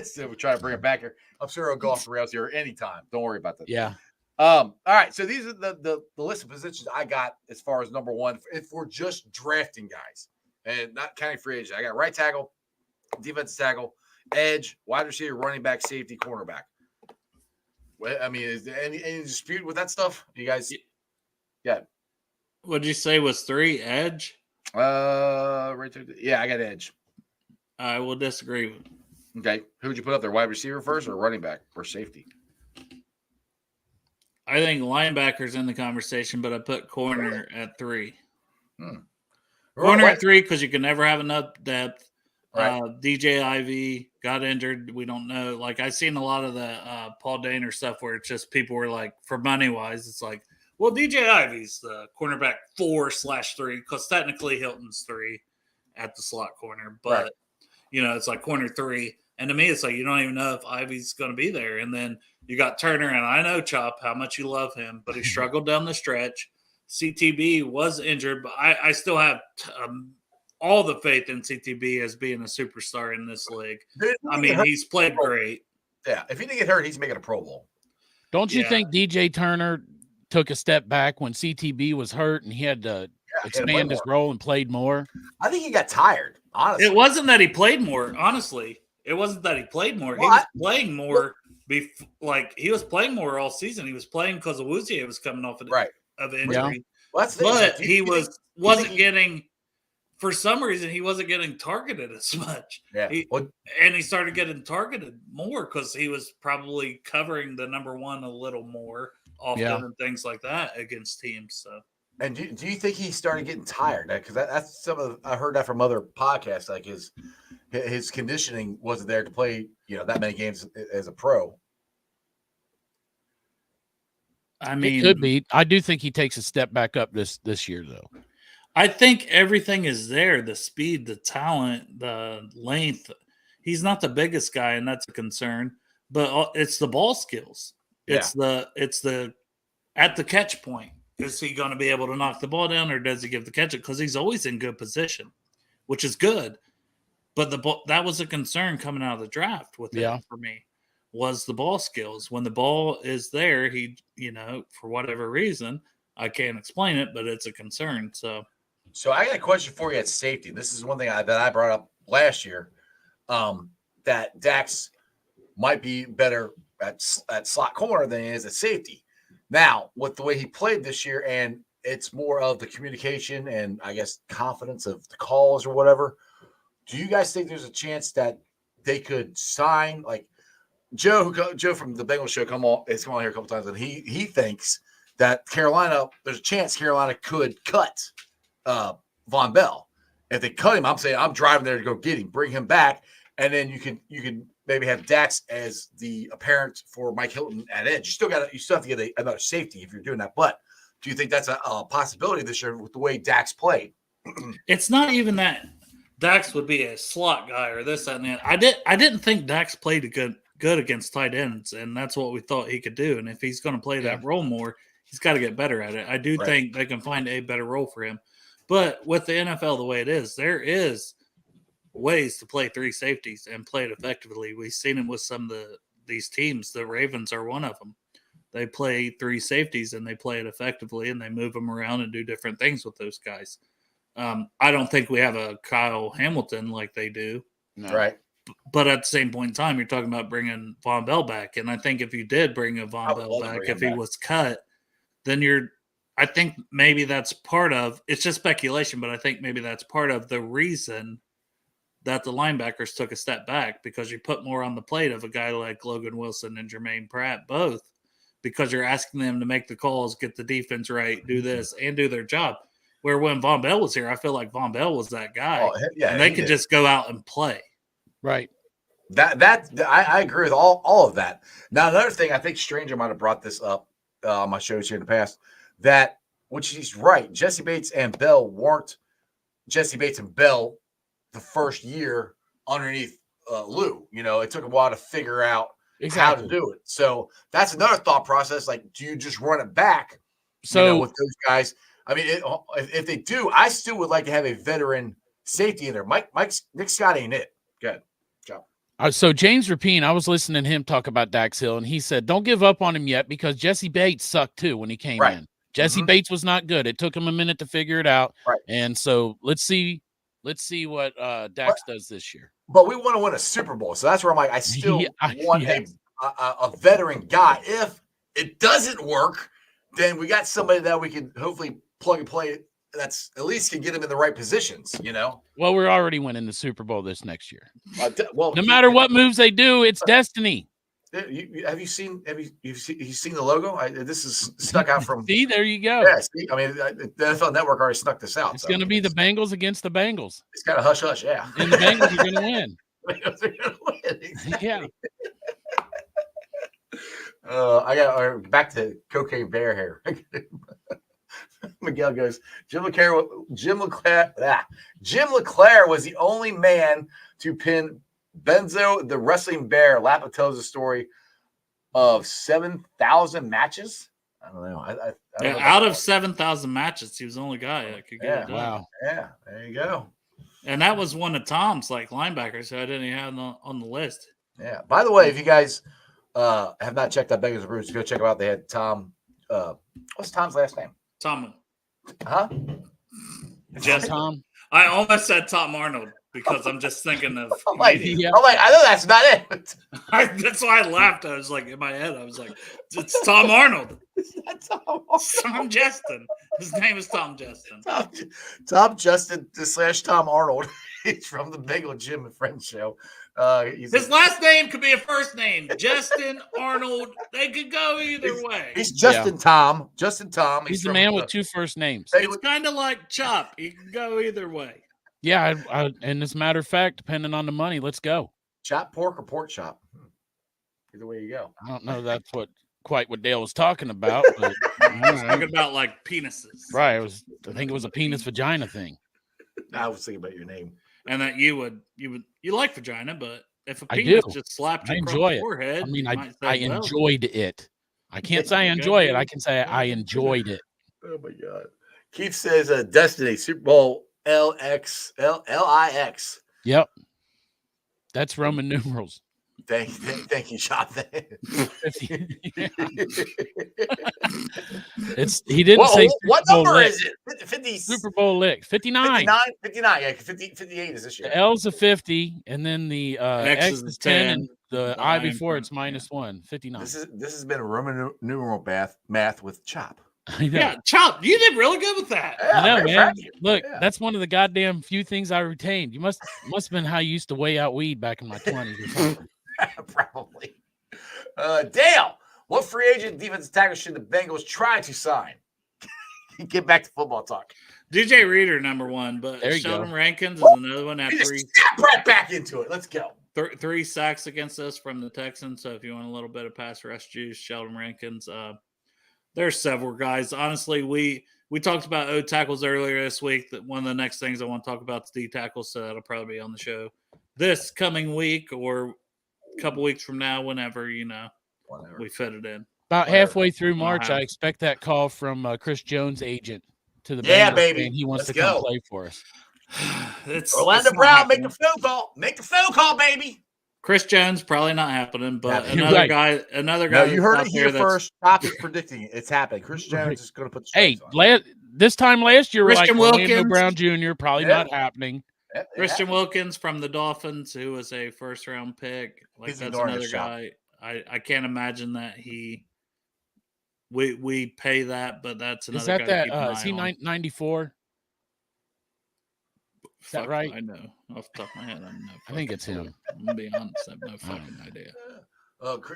So we're trying to bring it back here. I'm sure it'll go off the rails here anytime. Don't worry about that. Yeah. All right. So these are the list of positions I got as far as number one if we're just drafting guys. and not counting free agent. I got right tackle, defensive tackle, edge, wide receiver, running back, safety, cornerback. Well, I mean, is there any dispute with that stuff? You guys? Yeah. What'd you say was 3? Edge? Right there. Yeah, I got edge. I will disagree. Okay. Who would you put up there? Wide receiver first or running back or safety? I think linebacker's in the conversation, but I put corner at 3. Corner at 3 because you can never have enough depth. Right. DJ Ivy got injured. We don't know. Like, I've seen a lot of the Paul Daner stuff where it's just people were like, for money wise, it's like, well, DJ Ivy's the cornerback 4/3 because technically Hilton's 3 at the slot corner, but it's like corner 3. And to me, it's like you don't even know if Ivy's going to be there. And then you got Turner, and I know, Chop, how much you love him, but he struggled down the stretch. CTB was injured, but I still have all the faith in CTB as being a superstar in this league. I mean, he's played great. Yeah, if he didn't get hurt, he's making a Pro Bowl. Don't you think DJ Turner took a step back when CTB was hurt and he had to expand his role and played more? I think he got tired, honestly. It wasn't that he played more, honestly. It wasn't that he played more. He was playing more. He was playing more all season. He was playing because Awuzie was coming off of injury. Yeah. Well, but he wasn't getting. For some reason, he wasn't getting targeted as much. Yeah. And he started getting targeted more because he was probably covering the number 1 a little more often and things like that against teams. So. And do you think he started getting tired? Because that's I heard that from other podcasts. Like his conditioning wasn't there to play, that many games as a pro. I mean, it could be. I do think he takes a step back up this year, though. I think everything is there: the speed, the talent, the length. He's not the biggest guy, and that's a concern. But it's the ball skills. It's the at the catch point. Is he going to be able to knock the ball down, or does he give the catch it? Because he's always in good position, which is good. But that was a concern coming out of the draft with him for me, was the ball skills. When the ball is there, he, for whatever reason, I can't explain it, but it's a concern. So I got a question for you at safety. This is one thing that I brought up last year, that Dax might be better at slot corner than he is at safety. Now, with the way he played this year, and it's more of the communication and I guess confidence of the calls or whatever, do you guys think there's a chance that they could sign, like Joe from the Bengals show has come on here a couple times, and he thinks that there's a chance Carolina could cut Von Bell. If they cut him, I'm saying I'm driving there to go get him, bring him back, and then you can maybe have Dax as the apparent for Mike Hilton at edge. You still have to get another safety if you're doing that. But do you think that's a possibility this year with the way Dax played? It's not even that Dax would be a slot guy or this, that, and that. I didn't think Dax played good against tight ends, and that's what we thought he could do. And if he's going to play that role more, he's got to get better at it. I do think they can find a better role for him. But with the NFL the way it is, there is ways to play 3 safeties and play it effectively. We've seen it with some of these teams. The Ravens are one of them. They play 3 safeties and they play it effectively, and they move them around and do different things with those guys. I don't think we have a Kyle Hamilton like they do. No. Right. But at the same point in time, you're talking about bringing Von Bell back. And I think if you did bring a Von Bell back, if he was cut, then I think maybe that's part of – it's just speculation, but I think maybe that's part of the reason that the linebackers took a step back, because you put more on the plate of a guy like Logan Wilson and Jermaine Pratt both, because you're asking them to make the calls, get the defense right, do this, and do their job. Where when Von Bell was here, I feel like Von Bell was that guy. And they could just go out and play. Right. I agree with all of that. Now, another thing, I think Stranger might have brought this up on my shows here in the past, which he's right. Jesse Bates and Bell weren't Jesse Bates and Bell the first year underneath Lou. It took a while to figure out how to do it. So that's another thought process. Like, do you just run it back with those guys? I mean, if they do, I still would like to have a veteran safety in there. Nick Scott ain't it. Good job. So James Rapine, I was listening to him talk about Dax Hill, and he said, don't give up on him yet, because Jesse Bates sucked too when he came in. Jesse Bates was not good. It took him a minute to figure it out. Right. And so let's see Let's see what Dax does this year. But we want to win a Super Bowl, so that's where I'm like, I still want a veteran guy. If it doesn't work, then we got somebody that we can hopefully plug and play. That's at least can get him in the right positions, you know. Well, we're already winning the Super Bowl this next year. Well, no matter what moves they do, it's destiny. Have you seen the logo? This is stuck out from. See, there you go. Yeah, see, I mean, the NFL Network already snuck this out. It's going to be the Bengals against the Bengals. It's kind of hush hush, yeah. And the Bengals are going to win. Bengals are going to win. Exactly. Yeah. I got back to cocaine bear hair. Miguel goes, Jim Leclerc was the only man to pin Benzo the Wrestling Bear. Lapa tells the story of 7,000 matches. I don't know. I don't know out of 7,000 matches, he was the only guy that could get it done. Wow. Yeah, there you go. And that was one of Tom's linebackers who I didn't even have on the list. Yeah. By the way, if you guys have not checked out Bengals Brews, go check them out. They had Tom. What's Tom's last name? Tom. Huh? Just Tom. I almost said Tom Arnold because I'm just thinking of. I'm like, I know that's not it. That's why I laughed. I was like, in my head, I was like, it's Tom Arnold. It's not Tom Arnold. Tom Justin. His name is Tom Justin. Tom Justin / Tom Arnold. He's from the Bagel Jim and Friends show. His last name could be a first name. Justin Arnold. They could go either way. He's Justin Tom. Justin Tom. He's the man with two first names. It's kind of like Chop. He can go either way. Yeah, and as a matter of fact, depending on the money, let's go. Chop pork or pork chop? Either way you go. I don't know. That's quite what Dale was talking about. But I was talking about like penises. Right. I think it was a penis vagina thing. I was thinking about your name. And that you like vagina, but if a penis just slapped you across the forehead, I mean, I enjoyed it. I can't say I enjoy it. I can say I enjoyed it. Oh my God. Keith says Destiny Super Bowl LIX. Yep. That's Roman numerals. Thank you, Chop. He didn't say what number is it? 50 Super Bowl lick. 59. 59. Yeah, 58 is this year. The L's a 50, and then the X is 10, and the I before it's -1. 59. This has been a Roman numeral math with Chop. Yeah, Chop, you did really good with that. Yeah, I know, man. Look, yeah. That's one of the goddamn few things I retained. You must have been how you used to weigh out weed back in my 20s or something. Probably. Dale, what free agent defensive tackle should the Bengals try to sign? Get back to football talk. DJ Reader, number one, but Sheldon Rankins is another one. At three. Step right back into it. Let's go. 3 sacks against us from the Texans. So if you want a little bit of pass rush juice, Sheldon Rankins. There's several guys. Honestly, we talked about O tackles earlier this week. That one of the next things I want to talk about is D tackles. So that'll probably be on the show this coming week or a couple weeks from now, whenever we fit it in. About halfway through March, I expect that call from Chris Jones' agent to the Bengals, baby. He wants to come play for us. Orlando Brown, make the phone call. Make the phone call, baby. Chris Jones probably not happening, but another guy. No, you heard it here first. Stop it predicting it. It's happening. Chris Jones is going to put the on. This time last year, we're like Wilkins, Orlando Brown Jr. Probably not happening. Christian Wilkins from the Dolphins, who was a first-round pick. That's another guy. I can't imagine that we pay that, but that's another guy. Is he 94? Is that right? I know. Off the top of my head, I think it's him. I'm going to be honest. I have no fucking idea.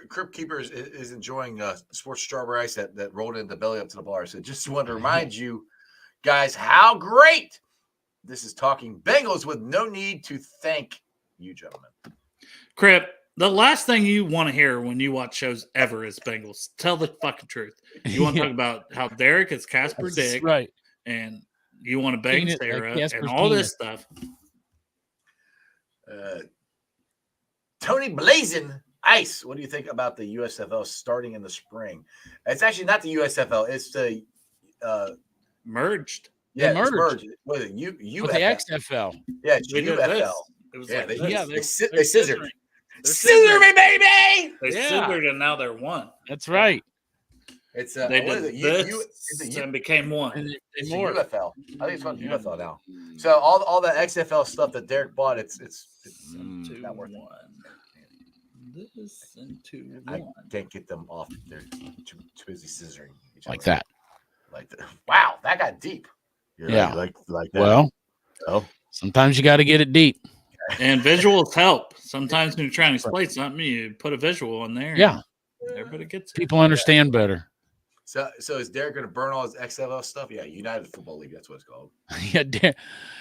Crip Keeper is enjoying Sports Strawberry Ice that rolled in the belly up to the bar. So just want to remind you guys how great this is talking Bengals with no need to thank you, gentlemen. Crip, the last thing you want to hear when you watch shows ever is Bengals. Tell the fucking truth. You want to talk about how Derek is Casper Dick. Right. And you want to bang Sarah and all this stuff. Tony Blazing Ice, what do you think about the USFL starting in the spring? It's actually not the USFL. It's the merged. Yeah, it's merged. What is it? UFL. The XFL. Yeah, it's UFL. It was they scissored. Scissor me, baby! They scissored and now they're one. That's right. It's they did this and became one. It's UFL. I think it's called UFL now. So all that XFL stuff that Derek bought, it's not worth it. Listen to I one. can't get them off. They're too busy scissoring each Like other. that. Like that. Wow, that got deep. You're Yeah. like that. Well, oh, sometimes you got to get it deep. And visuals help. Sometimes when you're trying to explain something, you put a visual in there. Yeah. Everybody gets it. People understand better. So is Derek going to burn all his XFL stuff? Yeah, United Football League. That's what it's called. Yeah,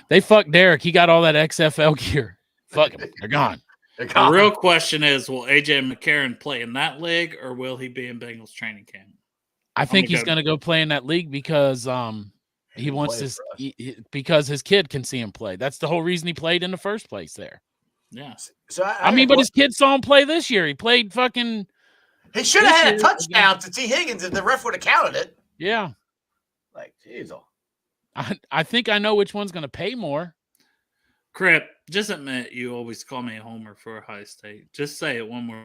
they fucked Derek. He got all that XFL gear. Fuck him. They're gone. They're The gone. real question is, will AJ McCarron play in that league or will he be in Bengals training camp? I think he's going to go play in that league because he wants to because his kid can see him play. That's the whole reason he played in the first place there. Yeah. So but his kid saw him play this year. He played fucking. He should have had a touchdown to T. Higgins if the ref would have counted it. Yeah. Like, jeez. I think I know which one's going to pay more. Crip, just admit you always call me a homer for Ohio State. Just say it one more.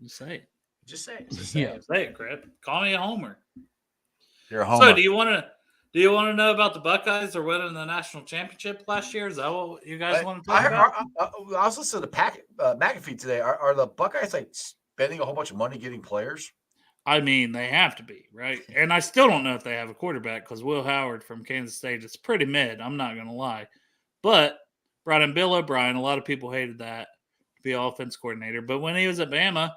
Just say it. Just say it. Say it, Crip. Call me a homer. You're a homer. So do you want to know about the Buckeyes or winning the national championship last year? Is that what you guys want to talk about? I was listening to McAfee today. Are the Buckeyes like spending a whole bunch of money getting players? I mean, they have to be, right? And I still don't know if they have a quarterback because Will Howard from Kansas State is pretty mid. I'm not going to lie. But brought in Bill O'Brien. A lot of people hated that to be offense coordinator. But when he was at Bama,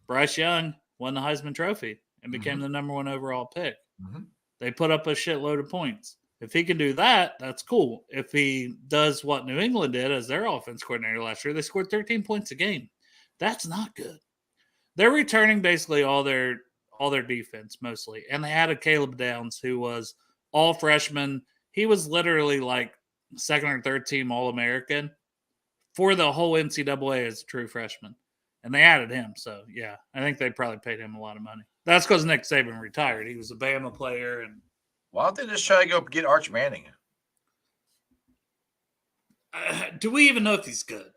Bryce Young won the Heisman Trophy and became the number 1 overall pick. Mm-hmm. They put up a shitload of points. If he can do that, that's cool. If he does what New England did as their offense coordinator last year, they scored 13 points a game. That's not good. They're returning basically all their defense mostly. And they added Caleb Downs, who was all freshman. He was literally like second or third team All-American for the whole NCAA as a true freshman. And they added him. So, yeah, I think they probably paid him a lot of money. That's because Nick Saban retired. He was a Bama player. And why don't they just try to go get Arch Manning? Do we even know if he's good?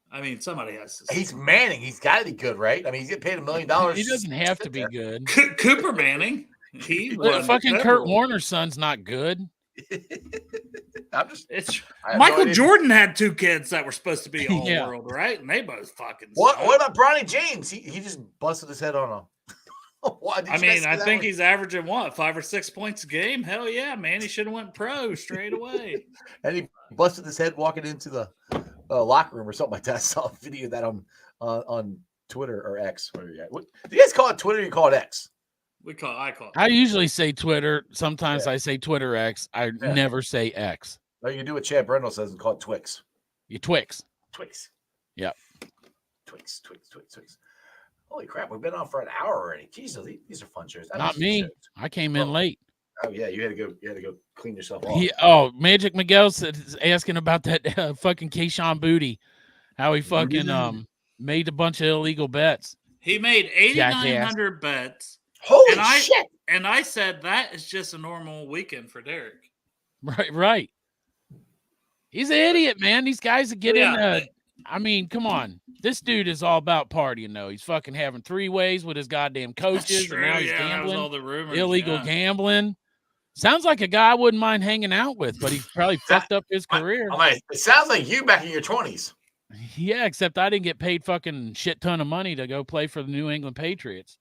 I mean, somebody has to. He's Manning. He's got to be good, right? I mean, he's getting paid $1 million. He doesn't have to be good. Cooper Manning. He fucking Kurt Warner's son's not good. Michael Jordan had 2 kids that were supposed to be all world, right? And they both fucking. What about Bronny James? He just busted his head on a. I think he's averaging 5 or 6 points a game. Hell yeah, man! He should have went pro straight away. And he busted his head walking into the locker room or something like that. I saw a video of that on Twitter or X. Do you guys call it Twitter or you call it X? I call it. I usually say Twitter. Sometimes I say Twitter X. I never say X. No, you can do what Chad Brendel says and call it Twix. You Twix. Yep. Twix. Holy crap, we've been on for an hour already. Jesus, these are fun shows. Not me. I came in late. Oh yeah, you had to go clean yourself off. Magic Miguel's asking about that fucking Keyshawn Booty. How he fucking made a bunch of illegal bets. He made 8,900 bets. Holy shit. And I said that is just a normal weekend for Derek. Right. He's an idiot, man. These guys that get in I mean, come on. This dude is all about partying, though. He's fucking having 3-ways with his goddamn coaches. And now he's gambling. All the rumors, illegal gambling. Sounds like a guy I wouldn't mind hanging out with, but he's probably fucked up his career. It sounds like you back in your 20s. Yeah, except I didn't get paid fucking shit ton of money to go play for the New England Patriots.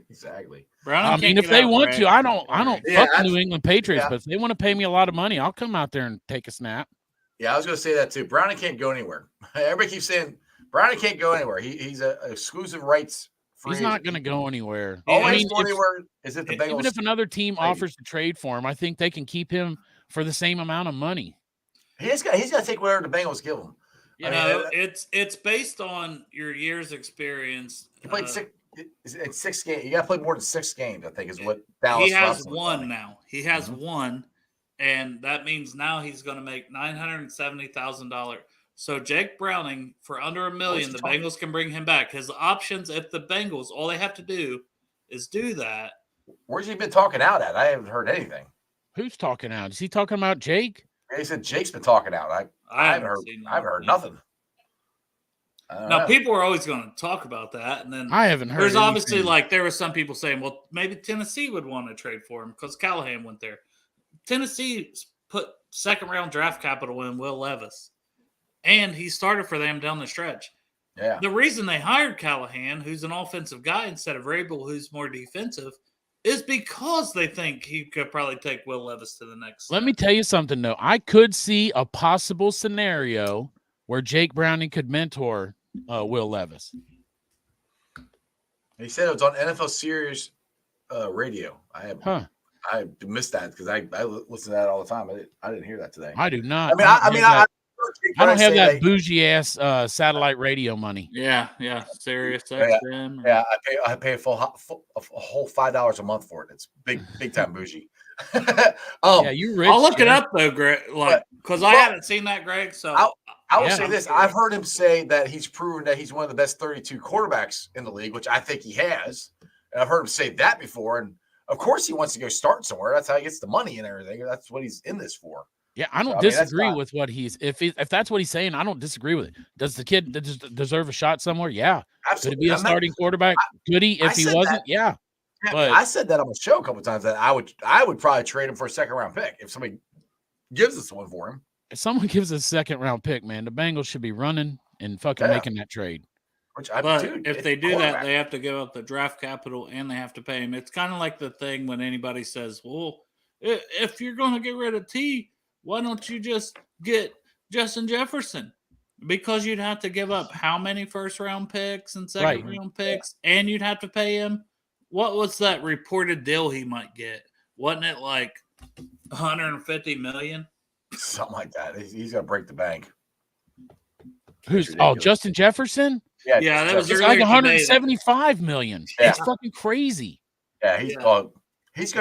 Exactly. I mean, if they want to, I don't fuck the New England Patriots, but if they want to pay me a lot of money, I'll come out there and take a snap. Yeah, I was going to say that too. Brownie can't go anywhere. Everybody keeps saying Brownie can't go anywhere. He's an exclusive rights free. He's not going to go anywhere. Anywhere is it the Bengals? Even if another team offers to trade for him, I think they can keep him for the same amount of money. He's got to take whatever the Bengals give him. It's based on your year's experience. He played 6 games. You got to play more than 6 games, I think, is what Dallas. He has one now. He has one, and that means now he's going to make $970,000. So Jake Browning for under $1 million, the Bengals can bring him back. His options, if the Bengals, all they have to do is do that. Where's he been talking out at? I haven't heard anything. Who's talking out? Is he talking about Jake? He said Jake's been talking out. I haven't heard nothing. Now, people are always going to talk about that, and then I haven't heard. There's obviously there were some people saying, well, maybe Tennessee would want to trade for him because Callahan went there. Tennessee put second-round draft capital in Will Levis, and he started for them down the stretch. Yeah. The reason they hired Callahan, who's an offensive guy, instead of Rabel, who's more defensive, is because they think he could probably take Will Levis to the next Let step. me tell you something, though. I could see a possible scenario where Jake Browning could mentor Will Levis. He said it was on NFL Sirius radio. I missed that because I listen to that all the time. I didn't hear that today. I do not. I don't have that bougie ass satellite radio money. Yeah, Sirius XM. Yeah, I pay a whole $5 a month for it. It's big time bougie. Yeah, you rich. I'll look it up though, Greg. Because I haven't seen that, Greg. So I will say this: I've heard him say that he's proven that he's one of the best 32 quarterbacks in the league, which I think he has. And I've heard him say that before. And of course, he wants to go start somewhere. That's how he gets the money and everything. That's what he's in this for. Yeah, I don't disagree with what he's. If that's what he's saying, I don't disagree with it. Does the kid deserve a shot somewhere? Yeah. Absolutely. Could he be a starting quarterback? Could he? If he wasn't, yeah. But I said that on the show a couple of times that I would probably trade him for a second-round pick if somebody gives us one for him. If someone gives a second-round pick, man, the Bengals should be running and fucking making that trade. If they do that, they have to give up the draft capital and they have to pay him. It's kind of like the thing when anybody says, well, if you're going to get rid of T, why don't you just get Justin Jefferson? Because you'd have to give up how many first-round picks and second-round picks, and you'd have to pay him. What was that reported deal he might get? Wasn't it like $150 million? Something like that. He's going to break the bank. Justin Jefferson? Yeah, that was like $175 million. Yeah. It's fucking crazy. Yeah, he's going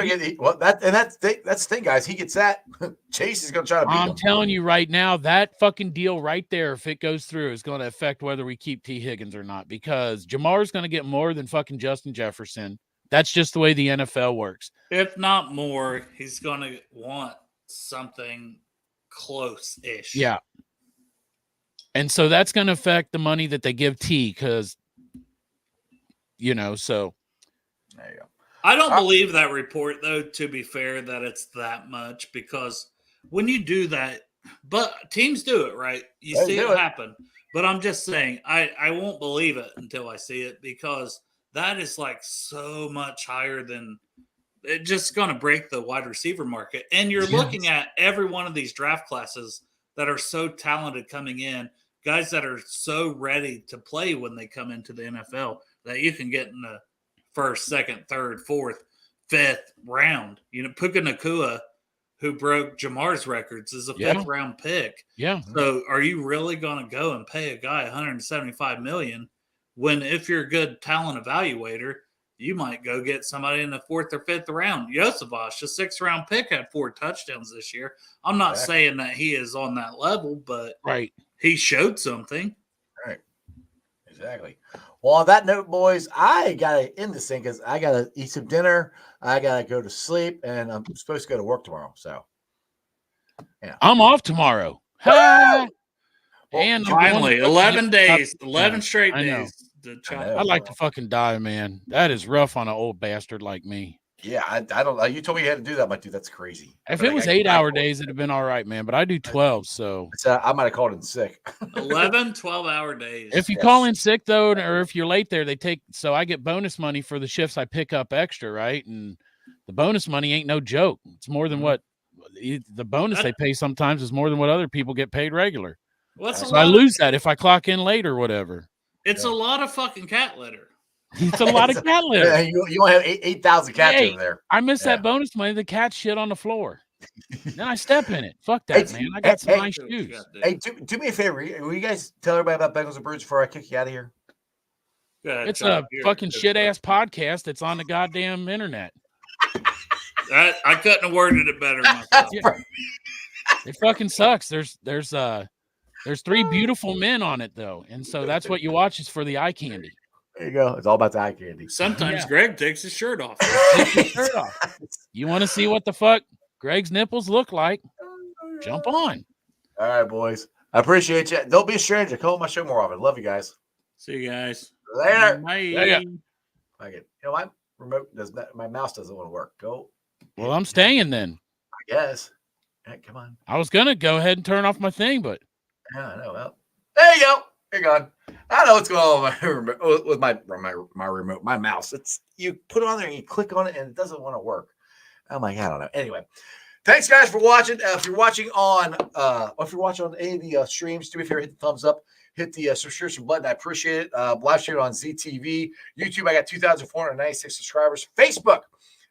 to get that's the thing, guys. He gets that. Chase is going to try to beat him. I'm telling you right now, that fucking deal right there, if it goes through, is going to affect whether we keep T. Higgins or not, because Jamar's going to get more than fucking Justin Jefferson. That's just the way the NFL works. If not more, he's going to want something close-ish. Yeah. And so that's going to affect the money that they give T because, so. There you go. I don't believe that report, though, to be fair, that it's that much, because when you do that, but teams do it, right? You see it happen. But I'm just saying, I won't believe it until I see it, because that is like so much higher than it's just going to break the wide receiver market. And you're looking at every one of these draft classes that are so talented coming in, guys that are so ready to play when they come into the NFL that you can get in the first, second, third, fourth, fifth round. Puka Nacua, who broke Jamar's records, is a fifth-round pick. Yeah. So are you really going to go and pay a guy $175 million when, if you're a good talent evaluator, you might go get somebody in the fourth or fifth round? Joseph, a sixth-round pick, had 4 touchdowns this year. I'm not saying that he is on that level, but he showed something. Right. Exactly. Well, on that note, boys, I got to end this thing because I got to eat some dinner. I got to go to sleep, and I'm supposed to go to work tomorrow. So, yeah. I'm off tomorrow. And finally, 11 days, 11 straight days. I'd like to fucking die, man. That is rough on an old bastard like me. Yeah, I don't. You told me you had to do that, but dude, that's crazy. If it was 8-hour days, it'd have been all right, man. But I do 12, so I might have called in sick. 11, 12-hour days. If you call in sick though, or if you're late there, they take. So I get bonus money for the shifts I pick up extra, right? And the bonus money ain't no joke. It's more than what the bonus they pay sometimes is more than what other people get paid regular. So I lose that if I clock in late or whatever. It's a lot of fucking cat litter. It's a lot of cat litter. Yeah, you only have 8,000 cats over there. I miss that bonus money. The cat shit on the floor. Then I step in it. Fuck that, man. I got some nice shoes. Hey, do me a favor. Will you guys tell everybody about Bengals Brews before I kick you out of here? It's a fucking shit-ass podcast that's on the goddamn internet. I couldn't have worded it better myself. It fucking sucks. There's 3 beautiful men on it, though. And so that's what you watch is for the eye candy. There you go. It's all about the eye candy. Sometimes Greg takes his shirt off. You want to see what the fuck Greg's nipples look like? Jump on. All right, boys. I appreciate you. Don't be a stranger. Come on my show more often. Love you guys. See you guys. Later. Bye. My remote does not. My mouse doesn't want to work. Go. Well, I'm staying then. guess. Hey, come on. I was gonna go ahead and turn off my thing, but Yeah, I know. Well, there you go. You're gone. I know what's going on with my remote, my mouse. It's you put it on there and you click on it and it doesn't want to work. I'm like, I don't know. Anyway, thanks guys for watching. If you're watching on any of the streams, do me a favor, hit the thumbs up, hit the subscription button. I appreciate it. Live stream on ZTV, YouTube. I got 2,496 subscribers. Facebook,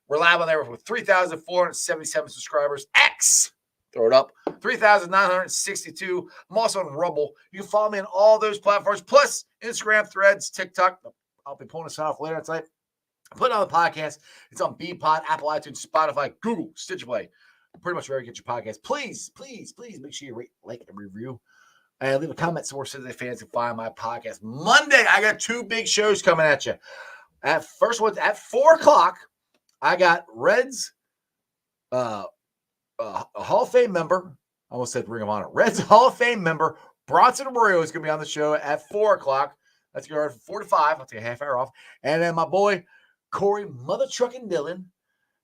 we're live on there with 3,477 subscribers. X. Throw it up. 3,962. I'm also on Rumble. You can follow me on all those platforms, plus Instagram, Threads, TikTok. I'll be pulling this off later tonight. I'm putting on the podcast. It's on BPod, Apple, iTunes, Spotify, Google, Stitcher Play. Pretty much wherever you get your podcast. Please make sure you rate, like, and review. And leave a comment so the fans can find my podcast. Monday, I got 2 big shows coming at you. First one's at 4 o'clock. I got Reds, a Hall of Fame member. I almost said Ring of Honor. Reds Hall of Fame member Bronson Arroyo is going to be on the show at 4 o'clock. That's going to go from 4 to 5. I'll take a half hour off. And then my boy Corey, Mother Truckin' Dillon,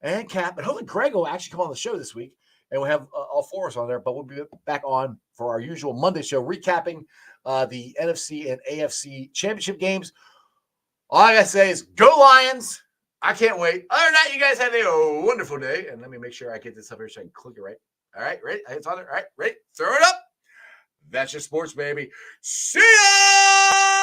and Cap, and hopefully Greg will actually come on the show this week, and we'll have all 4 of us on there. But we'll be back on for our usual Monday show, recapping the NFC and AFC championship games. All I gotta say is go Lions. I can't wait. Other than that, you guys have a wonderful day. And let me make sure I get this up here so I can click it right. All right, ready? It's on there. All right, ready? Throw it up. That's your sports, baby. See ya!